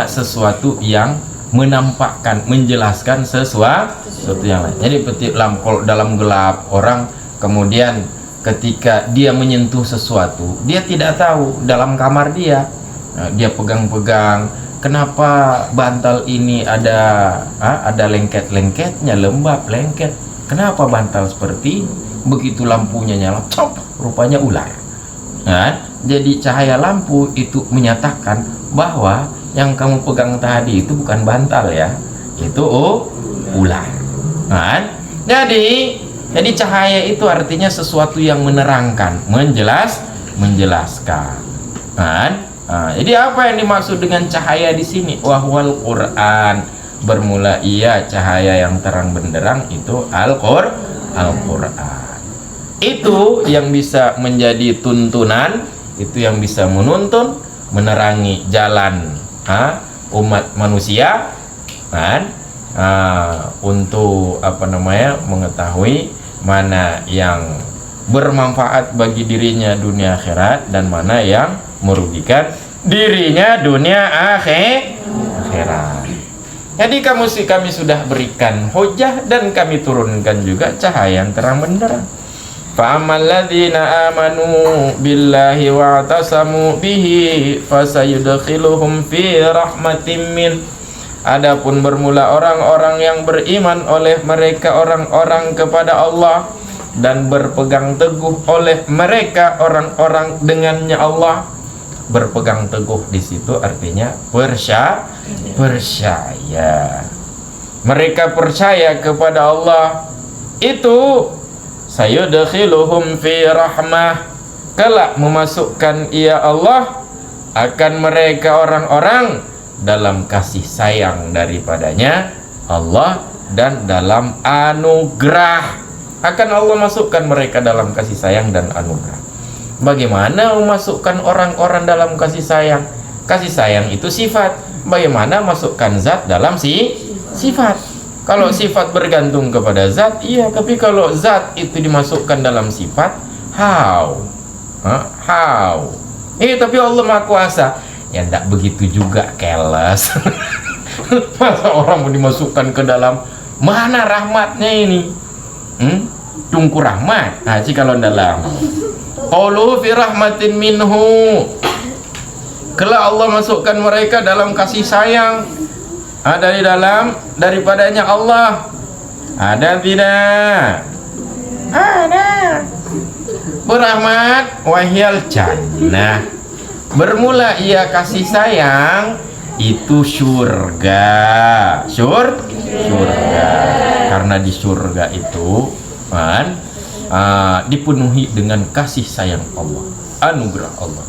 Sesuatu yang menampakkan, menjelaskan sesuatu yang lain. Jadi seperti dalam gelap, orang kemudian ketika dia menyentuh sesuatu, dia tidak tahu dalam kamar dia pegang-pegang, kenapa bantal ini ada lengket-lengketnya, lembab lengket. Kenapa bantal seperti ini? Begitu lampunya nyala, cop, rupanya ular. Jadi cahaya lampu itu menyatakan bahwa yang kamu pegang tadi itu bukan bantal ya, itu ular. Jadi cahaya itu artinya sesuatu yang menerangkan, menjelaskan. Jadi apa yang dimaksud dengan cahaya di sini? Wahwal Quran, bermula ia cahaya yang terang benderang, itu Al-Quran. Itu yang bisa menjadi tuntunan, itu yang bisa menuntun, menerangi jalan umat manusia, untuk mengetahui mana yang bermanfaat bagi dirinya dunia akhirat dan mana yang merugikan dirinya dunia akhirat. Jadi kami sudah berikan hujah dan kami turunkan juga cahaya yang terang benderang. Fa'amal ladzina amanu billahi wa'tasamu bihi fasayudkhiluhum fi rahmatin min. Adapun bermula orang-orang yang beriman oleh mereka orang-orang kepada Allah dan berpegang teguh oleh mereka orang-orang dengannya Allah. Berpegang teguh di situ artinya percaya. Mereka percaya kepada Allah, itu sayudkhiluhum fi rahmah, kelak memasukkan ia Allah akan mereka orang-orang dalam kasih sayang daripadanya Allah dan dalam anugerah. Akan Allah masukkan mereka dalam kasih sayang dan anugerah. Bagaimana memasukkan orang-orang dalam kasih sayang? Kasih sayang itu sifat. Bagaimana masukkan zat dalam sifat? Kalau sifat bergantung kepada zat, iya. Tapi kalau zat itu dimasukkan dalam sifat, how? Tapi Allah Maha Kuasa. Ya tidak begitu juga, keles. Masa orang mau dimasukkan ke dalam, mana rahmatnya ini? Tungku rahmat. Nah, kalau dalam qaulu fi rahmatin minhu, kelak Allah masukkan mereka dalam kasih sayang. Ada di dalam daripadanya Allah. Ada tidak? Ada. Berahmat wahyal jannah. Bermula ia kasih sayang itu surga. Surga. Karena di surga itu dipenuhi dengan kasih sayang Allah, anugerah Allah.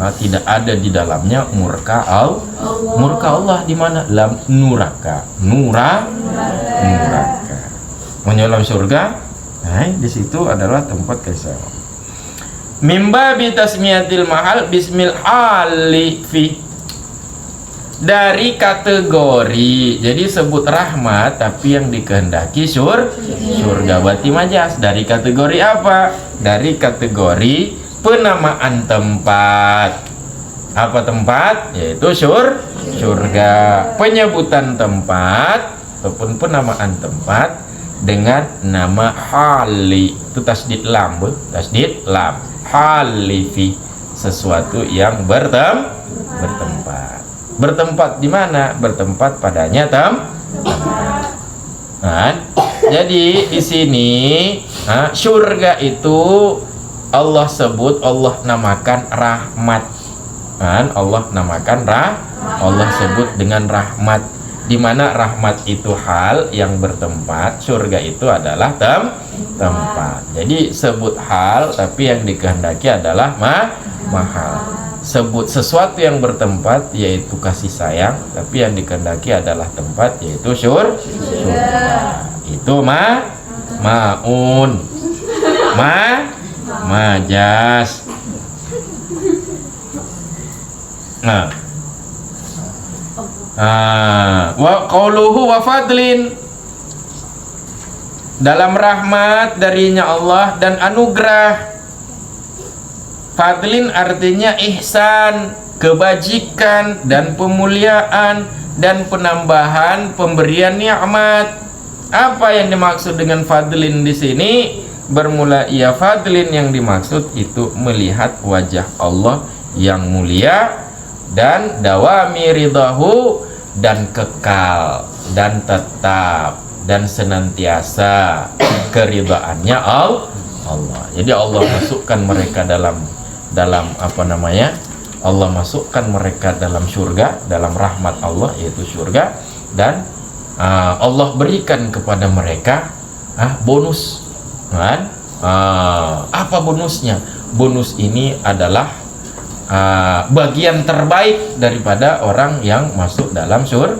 Tidak ada di dalamnya murka Allah. Di mana? Dalam nuraka. Menyelam surga. Di situ adalah tempat kasih sayang. Mimba bitasmiyatil mahal bismil ali fi, dari kategori, jadi sebut rahmat tapi yang dikehendaki surga, berarti majas. Dari kategori apa? Dari kategori penamaan tempat. Apa tempat? Yaitu surga. Penyebutan tempat ataupun penamaan tempat dengan nama hali, itu tasdid lam, halifi, sesuatu yang bertempat. Bertempat di mana? Bertempat padanya tempat. Jadi di sini surga itu Allah sebut, Allah namakan rahmat. Allah namakan Allah sebut dengan rahmat. Di mana rahmat itu hal yang bertempat, surga itu adalah tempat. Jadi sebut hal tapi yang dikehendaki adalah mahal. Sebut sesuatu yang bertempat yaitu kasih sayang, tapi yang dikehendaki adalah tempat yaitu surga. Itu maun majas. Wa qauluhu wa fadlin, dalam rahmat darinya Allah dan anugerah. Fadlin artinya ihsan, kebajikan dan pemuliaan dan penambahan pemberian nikmat. Apa yang dimaksud dengan fadlin di sini? Bermula ia fadlin yang dimaksud itu melihat wajah Allah yang mulia dan dawami ridahu, dan kekal dan tetap dan senantiasa keridaannya Allah. Jadi Allah masukkan mereka dalam apa namanya? Allah masukkan mereka dalam surga, dalam rahmat Allah yaitu surga, dan Allah berikan kepada mereka bonus. Apa bonusnya? Bonus ini adalah bagian terbaik daripada orang yang masuk dalam surga.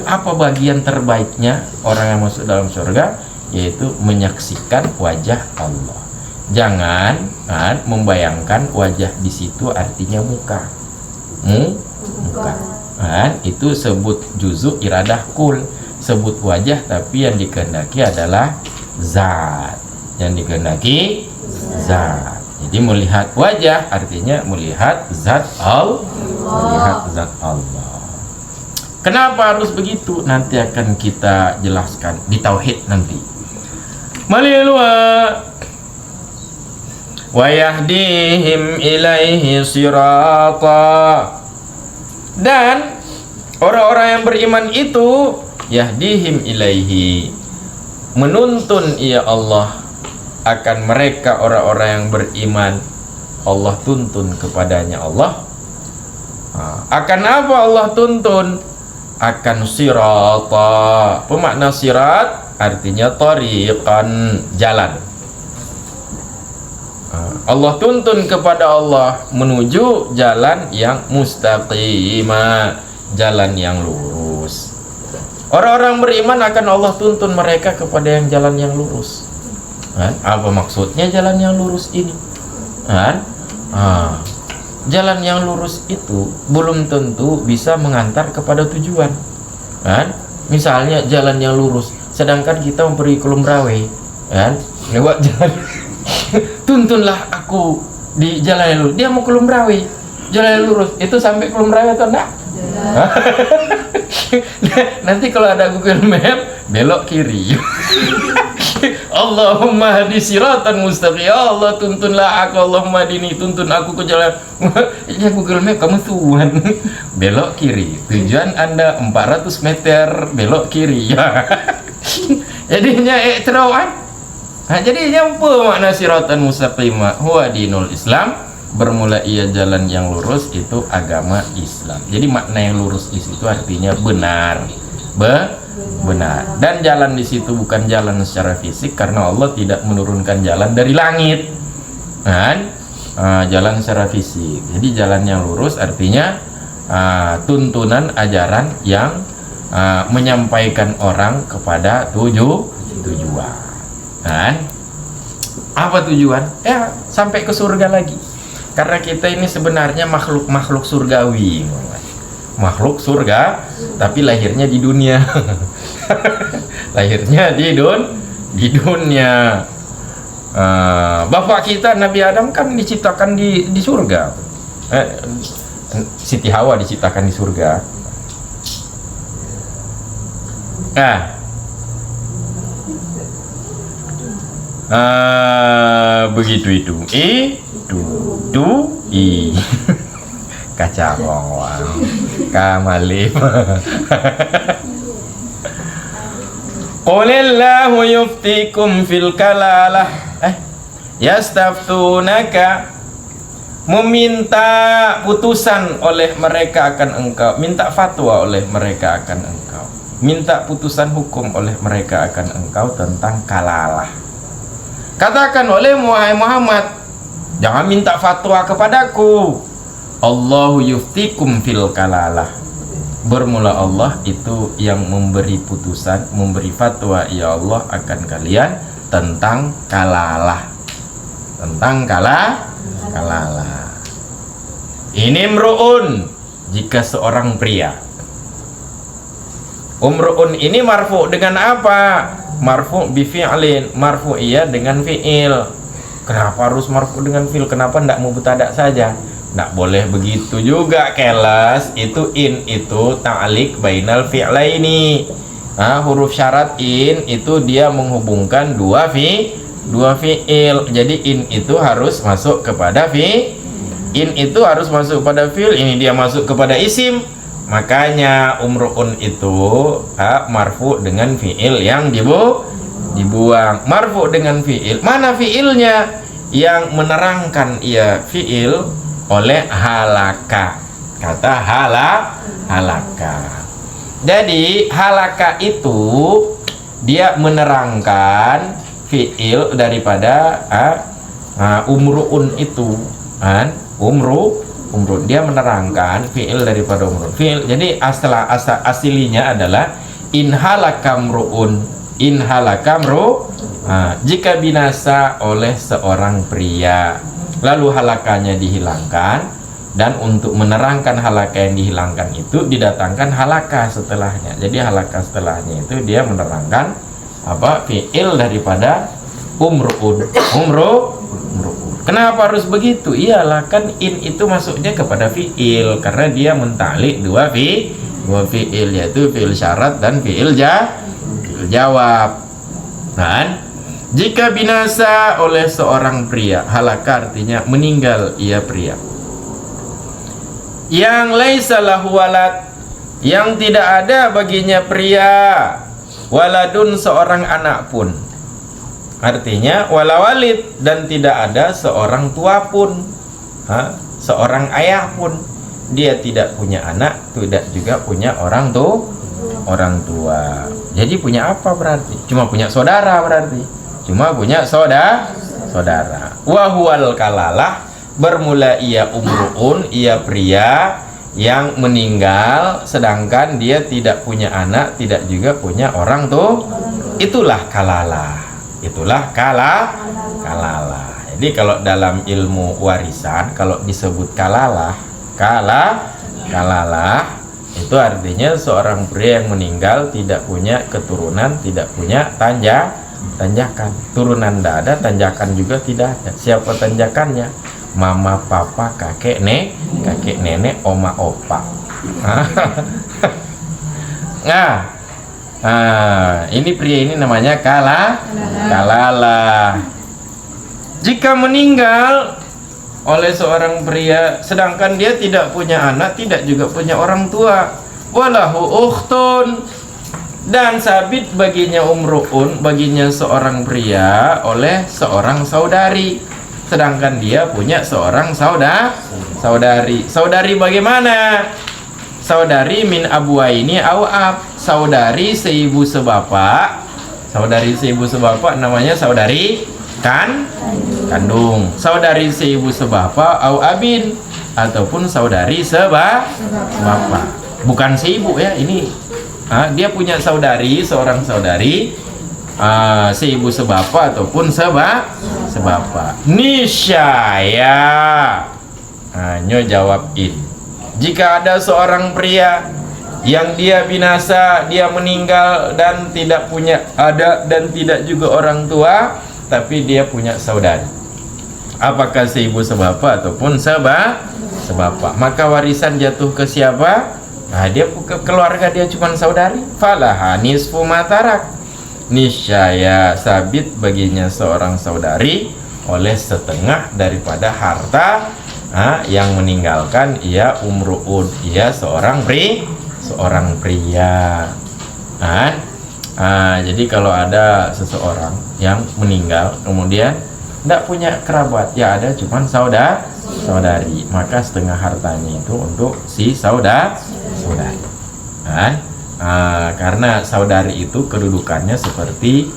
Apa bagian terbaiknya orang yang masuk dalam surga? Yaitu menyaksikan wajah Allah. Jangan membayangkan wajah di situ artinya muka. Itu sebut juzuk iradah kul. Sebut wajah tapi yang dikehendaki adalah zat. Yang dikehendaki zat. Jadi melihat wajah artinya melihat zat Allah. Melihat zat Allah. Kenapa harus begitu? Nanti akan kita jelaskan di tauhid nanti. Malilwa wa yahdihim ilaihi sirata, dan orang-orang yang beriman itu yahdihim ilaihi, menuntun ia Allah akan mereka orang-orang yang beriman. Allah tuntun kepadanya Allah. Akan apa Allah tuntun? Akan sirata. Pemakna sirat artinya tariqan, jalan. Allah tuntun kepada Allah menuju jalan yang mustaqimah, jalan yang lurus. Orang-orang beriman akan Allah tuntun mereka kepada yang jalan yang lurus. Kan? Apa maksudnya jalan yang lurus ini? Kan? Jalan yang lurus itu belum tentu bisa mengantar kepada tujuan. Kan? Misalnya jalan yang lurus, sedangkan kita mau pergi ke Lumrawe, kan? Lewat jalan tuntunlah aku di jalan yang lurus. Dia mau ke Lumrawe, jalan yang lurus itu sampai ke Lumrawe atau enggak? Nanti kalau ada Google Map belok kiri. Allahumma hadi siratan mustaqim. Ya Allah, tuntunlah aku, Allahumma hadini, tuntun aku ke jalan. Ya Google Map, kamu Tuhan. Belok kiri. Tujuan Anda 400 meter belok kiri. Jadinya terawat. Jadinya apa makna siratan mustaqim? Huwa dinul Islam. Bermula ia jalan yang lurus itu agama Islam. Jadi makna yang lurus di situ artinya benar. Benar. Dan jalan di situ bukan jalan secara fisik karena Allah tidak menurunkan jalan dari langit. Kan? Jalan secara fisik. Jadi jalan yang lurus artinya tuntunan ajaran yang menyampaikan orang kepada tujuan. Kan? Apa tujuan? Ya, sampai ke surga lagi. Karena kita ini sebenarnya makhluk surgawi, makhluk surga, tapi lahirnya di dunia. Lahirnya di dunia. Bapak kita Nabi Adam kan diciptakan di surga. Siti Hawa diciptakan di surga. Begitu itu. Kaca bawang kamalif. Qulillahu yuftikum fil kalalah. Yastaftunaka, meminta putusan oleh mereka akan engkau, minta fatwa oleh mereka akan engkau, minta putusan hukum oleh mereka akan engkau tentang kalalah. Katakan oleh Muhammad, jangan minta fatwa kepadaku. Allahu yuftikum fil kalalah. Bermula Allah itu yang memberi putusan, memberi fatwa ya Allah akan kalian tentang kalalah. Tentang kalalah. Ini mru'un, jika seorang pria. Umru'un ini marfu dengan apa? Marfu bi fi'lin, marfu iya dengan fi'il. Kenapa harus marfu dengan fi'il? Kenapa enggak mubtada saja? Enggak boleh begitu juga, kelas. Itu in itu ta'liq bainal fi'laini. Huruf syarat in itu dia menghubungkan dua fi'il. Jadi in itu harus masuk kepada in itu harus masuk pada fi'il. Ini dia masuk kepada isim. Makanya umru'un itu marfu dengan fi'il yang dibuang. Marfu dengan fi'il. Mana fi'ilnya? Yang menerangkan ia fi'il oleh halaka. Kata halaka. Jadi halaka itu dia menerangkan fi'il daripada umru'un itu. Umru dia menerangkan fi'il daripada umru. Fi'il. Jadi aslinya adalah in halakamru'un. In halakamru, jika binasa oleh seorang pria, lalu halakanya dihilangkan, dan untuk menerangkan halaka yang dihilangkan itu didatangkan halaka setelahnya. Jadi halaka setelahnya itu dia menerangkan apa? Fi'il daripada umru'un. Kenapa harus begitu? Iyalah kan in itu masuknya kepada fi'il karena dia mentalik dua fi'il, yaitu fi'il syarat dan fi'il jawab. Nah, jika binasa oleh seorang pria, halaka artinya meninggal ia pria. Yang laisa lahu walad, yang tidak ada baginya pria, waladun seorang anak pun. Artinya wala walid, dan tidak ada seorang tua pun, seorang ayah pun. Dia tidak punya anak, tidak juga punya orang tua. Jadi punya apa berarti? Cuma punya saudara berarti. Cuma punya saudara. Wa huwal kalalah, bermula ia umruun, ia pria, yang meninggal sedangkan dia tidak punya anak, tidak juga punya orang tuh, itulah kalalah. Itulah kalalah. Jadi kalau dalam ilmu warisan kalau disebut kalalah itu artinya seorang pria yang meninggal tidak punya keturunan, tidak punya tanjakan. Turunan tidak ada, tanjakan juga tidak ada. Siapa tanjakannya? Mama, papa, kakek nenek, oma, opa. Ini pria ini namanya kalalah. Jika meninggal oleh seorang pria sedangkan dia tidak punya anak, tidak juga punya orang tua, walahu ukhtun, dan sabit baginya umruun, baginya seorang pria oleh seorang saudari, sedangkan dia punya seorang saudari. Saudari bagaimana? Saudari min abuaini au ab, saudari seibu sebapak. Saudari seibu sebapak namanya saudari kandung. Saudari seibu sebapak au abin, ataupun saudari sebapak. Bukan seibu ya, ini dia punya saudari, seorang saudari, seibu sebapak ataupun sebapak. Nisyaya. Nyo jawabin. Jika ada seorang pria yang dia binasa, dia meninggal dan tidak punya ada dan tidak juga orang tua, tapi dia punya saudari. Apakah seibu sebapak ataupun sebapak, maka warisan jatuh ke siapa? Dia ke keluarga, dia cuma saudari. Falaha nisfu matarak, niscaya sabit baginya seorang saudari oleh setengah daripada harta yang meninggalkan ia umruun, ia seorang pria. Jadi kalau ada seseorang yang meninggal kemudian tidak punya kerabat, ya ada cuman saudari, maka setengah hartanya itu untuk si saudari. Karena saudari itu kedudukannya seperti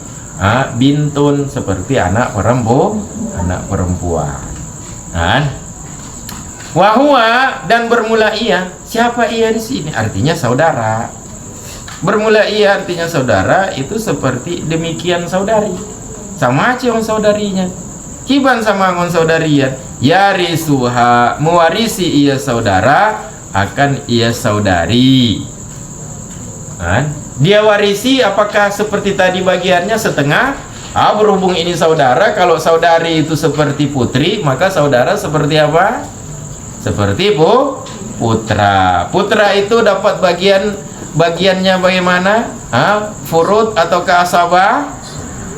bintun, seperti anak perempuan. Wahua, dan bermula ia. Siapa ia di sini? Artinya saudara. Bermula ia artinya saudara, itu seperti demikian saudari. Sama aja orang saudarinya. Kiban sama orang saudarian. Yarisuha, mewarisi ia saudara akan ia saudari. Dia warisi apakah seperti tadi bagiannya setengah? Berhubung ini saudara, kalau saudari itu seperti putri, maka saudara seperti apa? Seperti putra. Putra itu dapat bagiannya bagaimana? Furud atau asabah?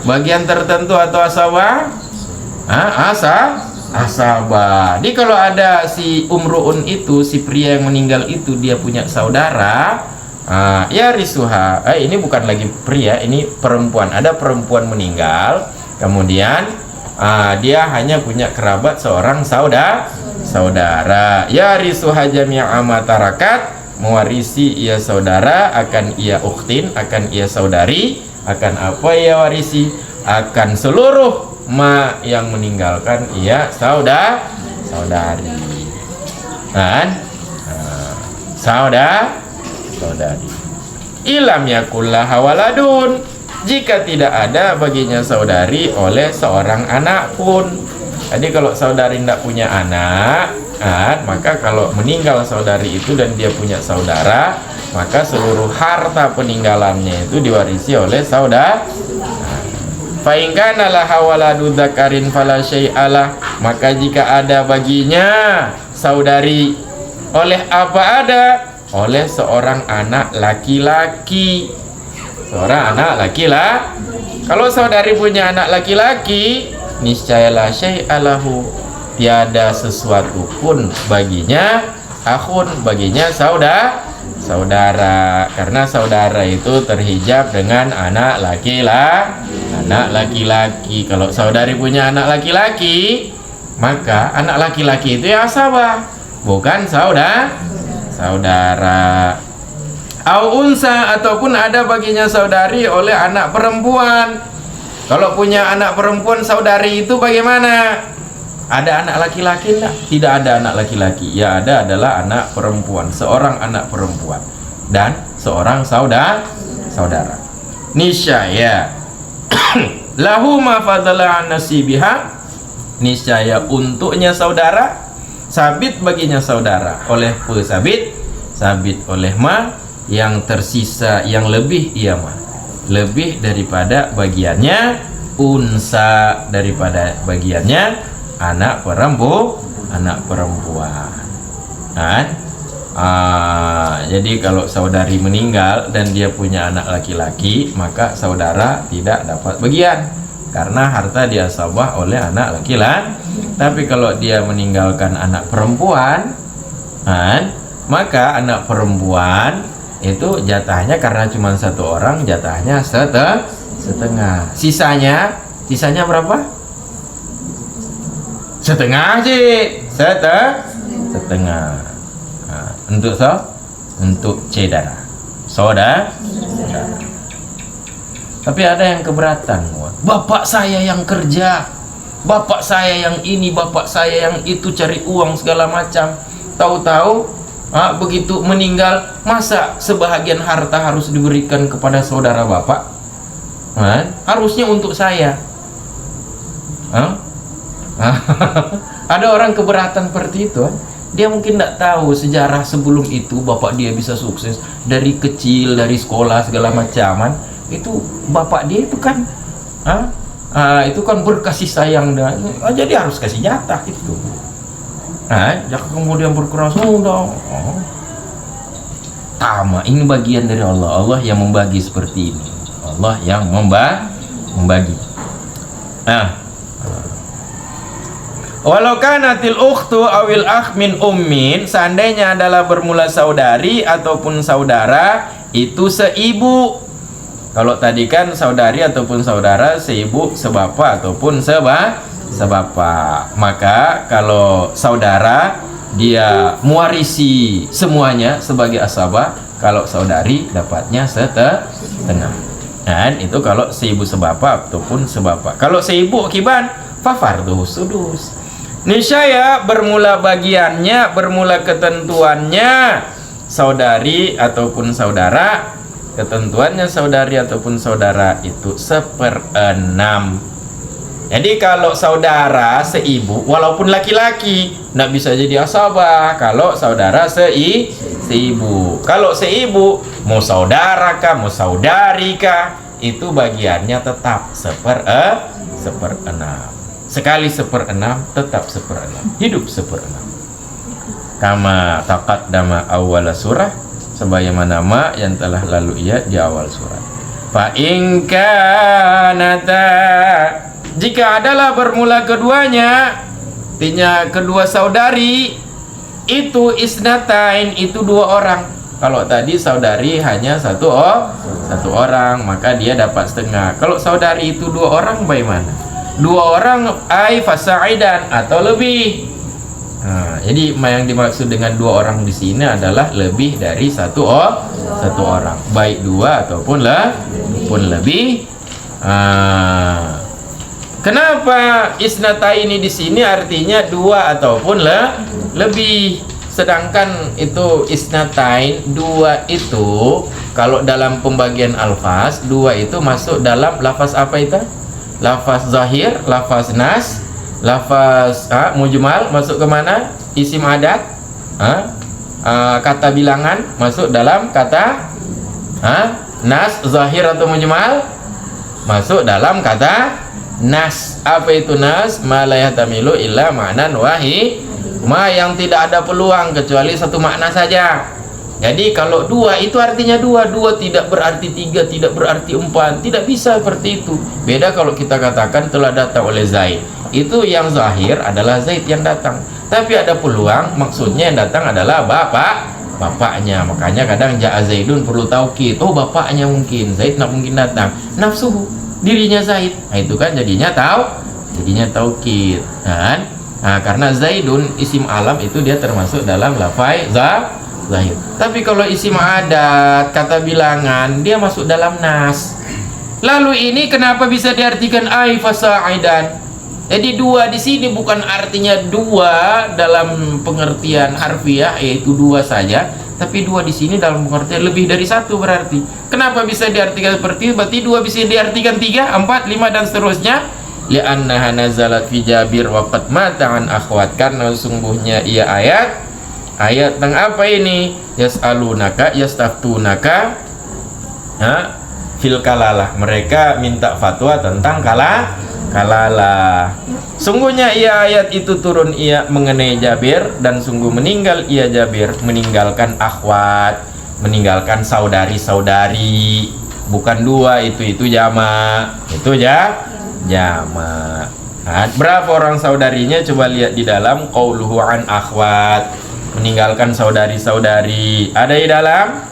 Bagian tertentu atau asabah? Asabah. Jadi kalau ada si umruun itu, si pria yang meninggal itu dia punya saudara, ya risuha. Ini bukan lagi pria, ini perempuan. Ada perempuan meninggal, kemudian dia hanya punya kerabat seorang saudara. Ya risuha jami'a amatarakat, mewarisi ia saudara akan ia ukhtin, akan ia saudari. Akan apa ia warisi? Akan seluruh ma yang meninggalkan ia saudari. Saudari. Ilam yakullaha waladun, jika tidak ada baginya saudari oleh seorang anak pun. Jadi kalau saudari tidak punya anak, maka kalau meninggal saudari itu dan dia punya saudara, maka seluruh harta peninggalannya itu diwarisi oleh saudara. Fa in kana laha waladu dzakarin fala syai'alah, maka jika ada baginya saudari oleh apa ada? Oleh seorang anak laki-laki. Seorang anak laki-laki. Kalau saudari punya anak laki-laki, niscayalah syai'alahu, tiada sesuatu pun baginya, akhun baginya saudara, karena saudara itu terhijab dengan anak laki-laki. Kalau saudari punya anak laki-laki, maka anak laki-laki itu ya asabah, bukan saudara. Au unsa, ataupun ada baginya saudari oleh anak perempuan. Kalau punya anak perempuan saudari itu bagaimana? Ada anak laki-laki enggak? Tidak ada anak laki-laki. Ya ada adalah anak perempuan, seorang anak perempuan dan seorang saudara. Niscaya lahu ma fadala an nasibiha, niscaya untuknya saudara, sabit baginya saudara, oleh pesabit, sabit oleh ma, yang tersisa yang lebih ia ma, lebih daripada bagiannya unsa, daripada bagiannya anak perempuan. Jadi kalau saudari meninggal dan dia punya anak laki-laki, maka saudara tidak dapat bagian karena harta diasabah oleh anak laki-laki. Tapi kalau dia meninggalkan anak perempuan, maka anak perempuan itu jatahnya, karena cuma satu orang, jatahnya setengah. Sisanya berapa? Setengah sih, setengah. Untuk saudara. Tapi ada yang keberatan, bapak saya yang kerja, bapak saya yang ini, bapak saya yang itu, cari uang segala macam. Tahu-tahu begitu meninggal, masa sebahagian harta harus diberikan kepada saudara bapak? Harusnya untuk saya. Ada orang keberatan seperti itu. Dia mungkin tidak tahu sejarah sebelum itu bapak dia bisa sukses dari kecil, dari sekolah segala macaman. Itu bapak dia itu kan itu kan berkasih sayang, dan jadi harus kasih jatah itu. Jangan kemudian berkeras tama. Ini bagian dari Allah. Allah yang membagi seperti ini. Allah yang membagi. Walau kanatil ukhtu awil akh min ummin, seandainya adalah bermula saudari ataupun saudara itu seibu. Kalau tadi kan saudari ataupun saudara seibu, sebapak ataupun sebapak. Maka kalau saudara dia mewarisi semuanya sebagai asabah, kalau saudari dapatnya setengah. Dan itu kalau seibu sebapak ataupun sebapak. Kalau seibu kiban fafarduhu sudus. Niscaya bermula bagiannya, bermula ketentuannya saudari ataupun saudara, ketentuannya saudari ataupun saudara itu 1/6. Jadi kalau saudara seibu, walaupun laki-laki, tidak bisa jadi asabah. Kalau saudara seibu, kalau seibu, mau saudara kah, mau saudari kah, itu bagiannya tetap 1/6. Sekali 1/6 tetap 1/6, hidup 1/6. Kama taqaddama awwala surah, sebagaimana yang telah lalu ia di awal surat. Fa in kanata, jika adalah bermula keduanya, artinya kedua saudari itu isnatain, itu 2 orang. Kalau tadi saudari hanya satu orang, maka dia dapat setengah. Kalau saudari itu 2 orang, bagaimana? 2 orang ay fasaidan atau lebih. Jadi yang dimaksud dengan 2 orang di sini adalah lebih dari satu orang, baik 2 ataupun lebih. Kenapa isnata ini di sini artinya 2 ataupun lebih? Sedangkan itu isnatain 2 itu kalau dalam pembagian alfaz 2 itu masuk dalam lafaz apa itu? Lafaz zahir, lafaz nas, lafaz mujmal masuk ke mana? Isim adat, kata bilangan masuk dalam kata nas, zahir atau mujmal masuk dalam kata nas. Apa itu nas? Ma la yahtamilu illa ma'nan wahid, ma yang tidak ada peluang kecuali satu makna saja. Jadi kalau 2 itu artinya 2 tidak berarti 3, tidak berarti 4, tidak bisa seperti itu. Beda kalau kita katakan telah datang oleh Zaid, itu yang zahir adalah Zaid yang datang, tapi ada peluang maksudnya yang datang adalah bapaknya. Makanya kadang ja'a Zaidun perlu taukid, bapaknya mungkin, Zaid nak mungkin datang, nafsuhu, dirinya Zaid. Itu kan jadinya taukid kan. Karena Zaidun isim alam itu dia termasuk dalam lafai zahir. Tapi kalau isim adat, kata bilangan, dia masuk dalam nas. Lalu ini kenapa bisa diartikan ay fasaidan? Jadi dua di sini bukan artinya dua dalam pengertian harfiah yaitu dua saja, tapi dua di sini dalam pengertian lebih dari satu berarti. Kenapa bisa diartikan seperti itu? Berarti dua bisa diartikan tiga, empat, lima dan seterusnya. Li'annaha nazalat fi Jabir wa qad mata an akhwat, karena sungguhnya ia ayat tentang apa ini? Yas'alunaka yastaftunaka fil kalalah, mereka minta fatwa tentang kalalah. Sungguhnya ia ayat itu turun ia mengenai Jabir, dan sungguh meninggal ia Jabir meninggalkan akhwat, meninggalkan saudari-saudari. Bukan dua, itu jamak, itu jamak. Nah, berapa orang saudarinya? Coba lihat di dalam qauluhu an akhwat, meninggalkan saudari-saudari. Ada di dalam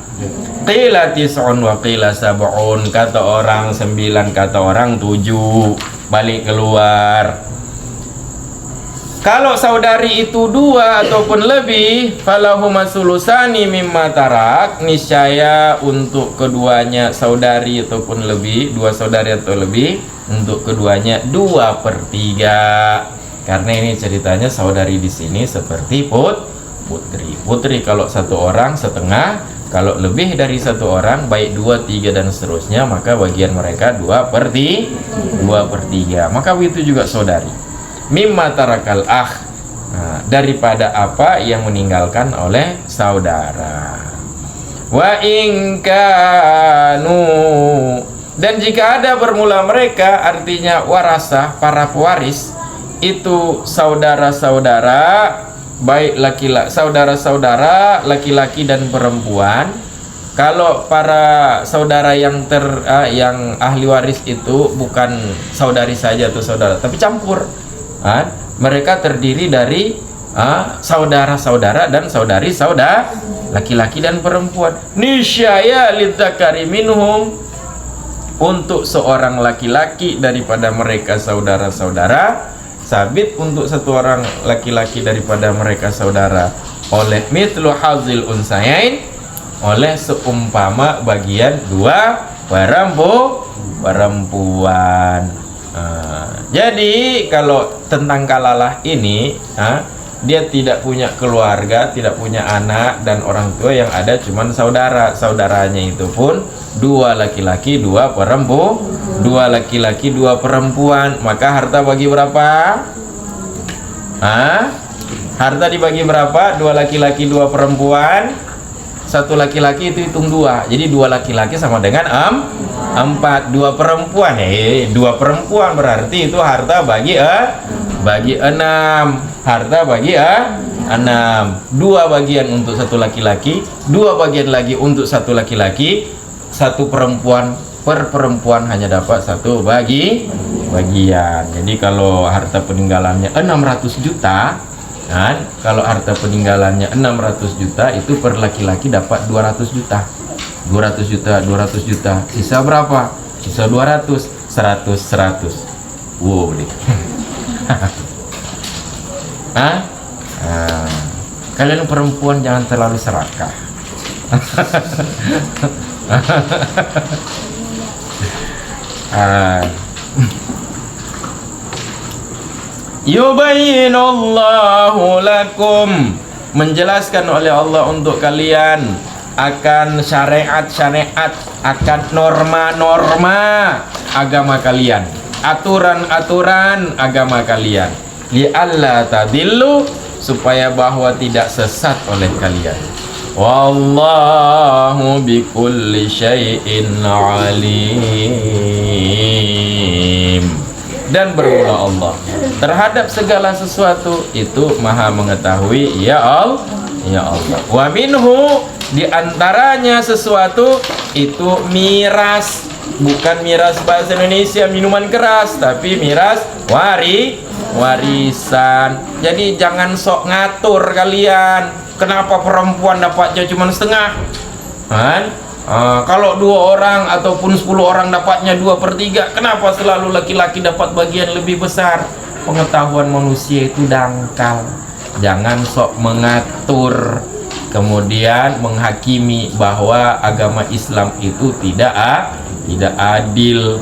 qila tis'un wa qila sab'un, kata orang 9, kata orang 7, balik keluar. Kalau saudari itu 2 ataupun lebih, falahuma sulusani mimma tarak, niscaya untuk keduanya saudari ataupun lebih, 2 saudari atau lebih, untuk keduanya 2/3. Karena ini ceritanya saudari di sini seperti putri. Kalau 1 orang setengah, kalau lebih dari 1 orang, baik 2, 3 dan seterusnya, maka bagian mereka 2/3. Maka begitu juga saudari. Mimma tarakal akh, daripada apa yang meninggalkan oleh saudara. Wa in kanu, dan jika ada bermula mereka, artinya warasah, para pewaris, itu saudara-saudara, baik laki-laki, saudara-saudara laki-laki dan perempuan. Kalau para saudara yang yang ahli waris itu bukan saudari saja atau saudara, tapi campur. Mereka terdiri dari saudara-saudara dan saudari-saudara, laki-laki dan perempuan. Nisyaya lidzakari minhum, untuk seorang laki-laki daripada mereka saudara-saudara, sabit untuk 1 orang laki-laki daripada mereka saudara, oleh mitlu hazil unsayain, oleh seumpama bagian 2 perempuan. Jadi kalau tentang kalalah ini, dia tidak punya keluarga, tidak punya anak dan orang tua, yang ada cuman saudaranya itu pun 2 laki-laki 2 perempuan, 2 laki-laki 2 perempuan. Maka harta bagi berapa? Harta dibagi berapa? 2 laki-laki 2 perempuan. 1 laki-laki itu hitung 2, jadi 2 laki-laki sama dengan 4. 2 perempuan, 2 perempuan berarti itu harta bagi 6. Harta bagi 6. 2 bagian untuk 1 laki-laki, 2 bagian lagi untuk 1 laki-laki, 1 perempuan. Per perempuan hanya dapat 1 bagian. Jadi kalau harta peninggalannya 600 juta, kalau harta peninggalannya 600 juta, itu per laki-laki dapat 200 juta. 200 juta, 200 juta. Sisa berapa? Sisa 200, 100. Wow, deh. Kalian perempuan jangan terlalu serakah. Yubayyinullahu lakum, menjelaskan oleh Allah untuk kalian akan syariat-syariat, akan norma-norma agama kalian, aturan-aturan agama kalian, li'alla tadillu, supaya bahwa tidak sesat oleh kalian. Wallahu bikulli syai'in alim, dan bermula Allah terhadap segala sesuatu itu maha mengetahui. Ya Allah. Wa minhu, diantaranya sesuatu itu miras, bukan miras bahasa Indonesia minuman keras, tapi miras warisan. Jadi jangan sok ngatur kalian. Kenapa perempuan dapatnya cuma setengah? Kalau 2 orang ataupun 10 orang dapatnya 2/3, kenapa selalu laki-laki dapat bagian lebih besar? Pengetahuan manusia itu dangkal. Jangan sok mengatur, kemudian menghakimi bahwa agama Islam itu tidak adil.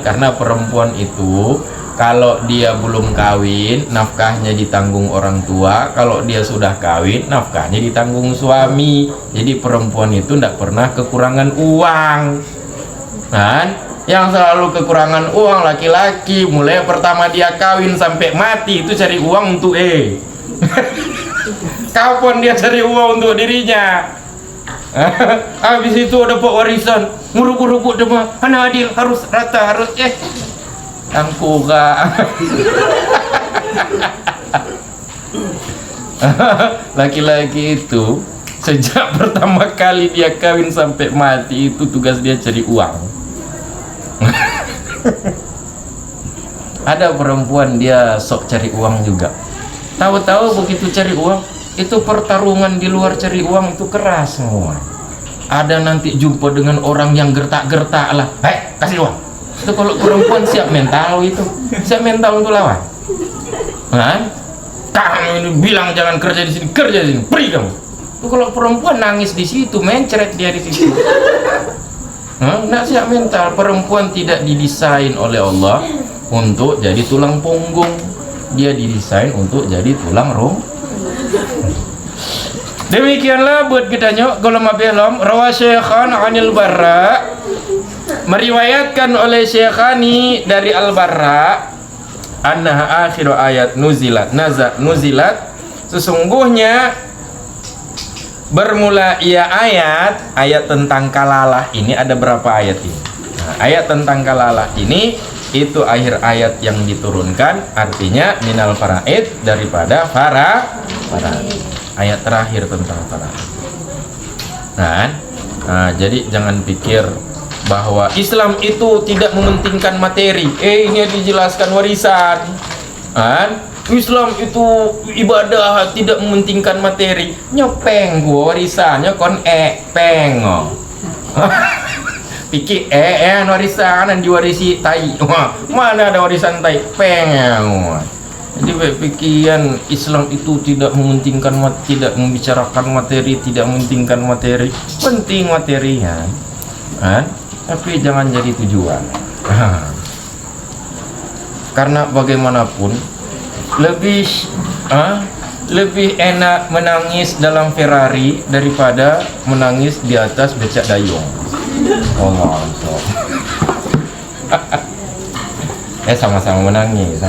Karena perempuan itu kalau dia belum kawin, nafkahnya ditanggung orang tua. Kalau dia sudah kawin, nafkahnya ditanggung suami. Jadi perempuan itu tidak pernah kekurangan uang. Kan? Yang selalu kekurangan uang laki-laki, mulai pertama dia kawin sampai mati itu cari uang untuk kapan dia cari uang untuk dirinya? Habis itu dapat warisan, nguruk-nguruk demam, anak adil harus rata, harus angkuga. Laki-laki itu sejak pertama kali dia kawin sampai mati itu tugas dia cari uang. Ada perempuan dia sok cari uang juga. Tahu-tahu begitu cari uang, itu pertarungan di luar cari uang itu keras semua. Ada nanti jumpa dengan orang yang gertak-gertak lah, kasih uang. Itu kalau perempuan siap mental itu, siap mental untuk lawan. Kan? Kamu ini bilang jangan kerja di sini, kerja di sini, pergi kamu. Itu kalau perempuan nangis di situ, mencret dia di situ. Nggak siap mental. Perempuan tidak didesain oleh Allah untuk jadi tulang punggung. Dia didesain untuk jadi tulang rusuk. Demikianlah buat kita nyok golom belum rawa Syekhan anil Barra, meriwayatkan oleh Syekhani dari Al Barra, annaha akhiru ayat nuzilat sesungguhnya bermula ia ayat tentang kalalah ini. Ada berapa ayat ini? Ayat tentang kalalah ini itu akhir ayat yang diturunkan, artinya minal faraid, daripada faraid. Ayat terakhir tentang faraid. Jadi jangan pikir bahwa Islam itu tidak mementingkan materi. Ini dijelaskan warisan. Islam itu ibadah tidak mementingkan materi. Nyopeng gua warisannya kon peng. Pikir warisan diwarisi tai. Mana ada warisan tai peng. Jadi pikiran Islam itu tidak mementingkan, tidak membicarakan materi, tidak mementingkan materi. Penting materinya, tapi jangan jadi tujuan. Karena bagaimanapun lebih enak menangis dalam Ferrari daripada menangis di atas becak dayung. Allah. Sama-sama menangis,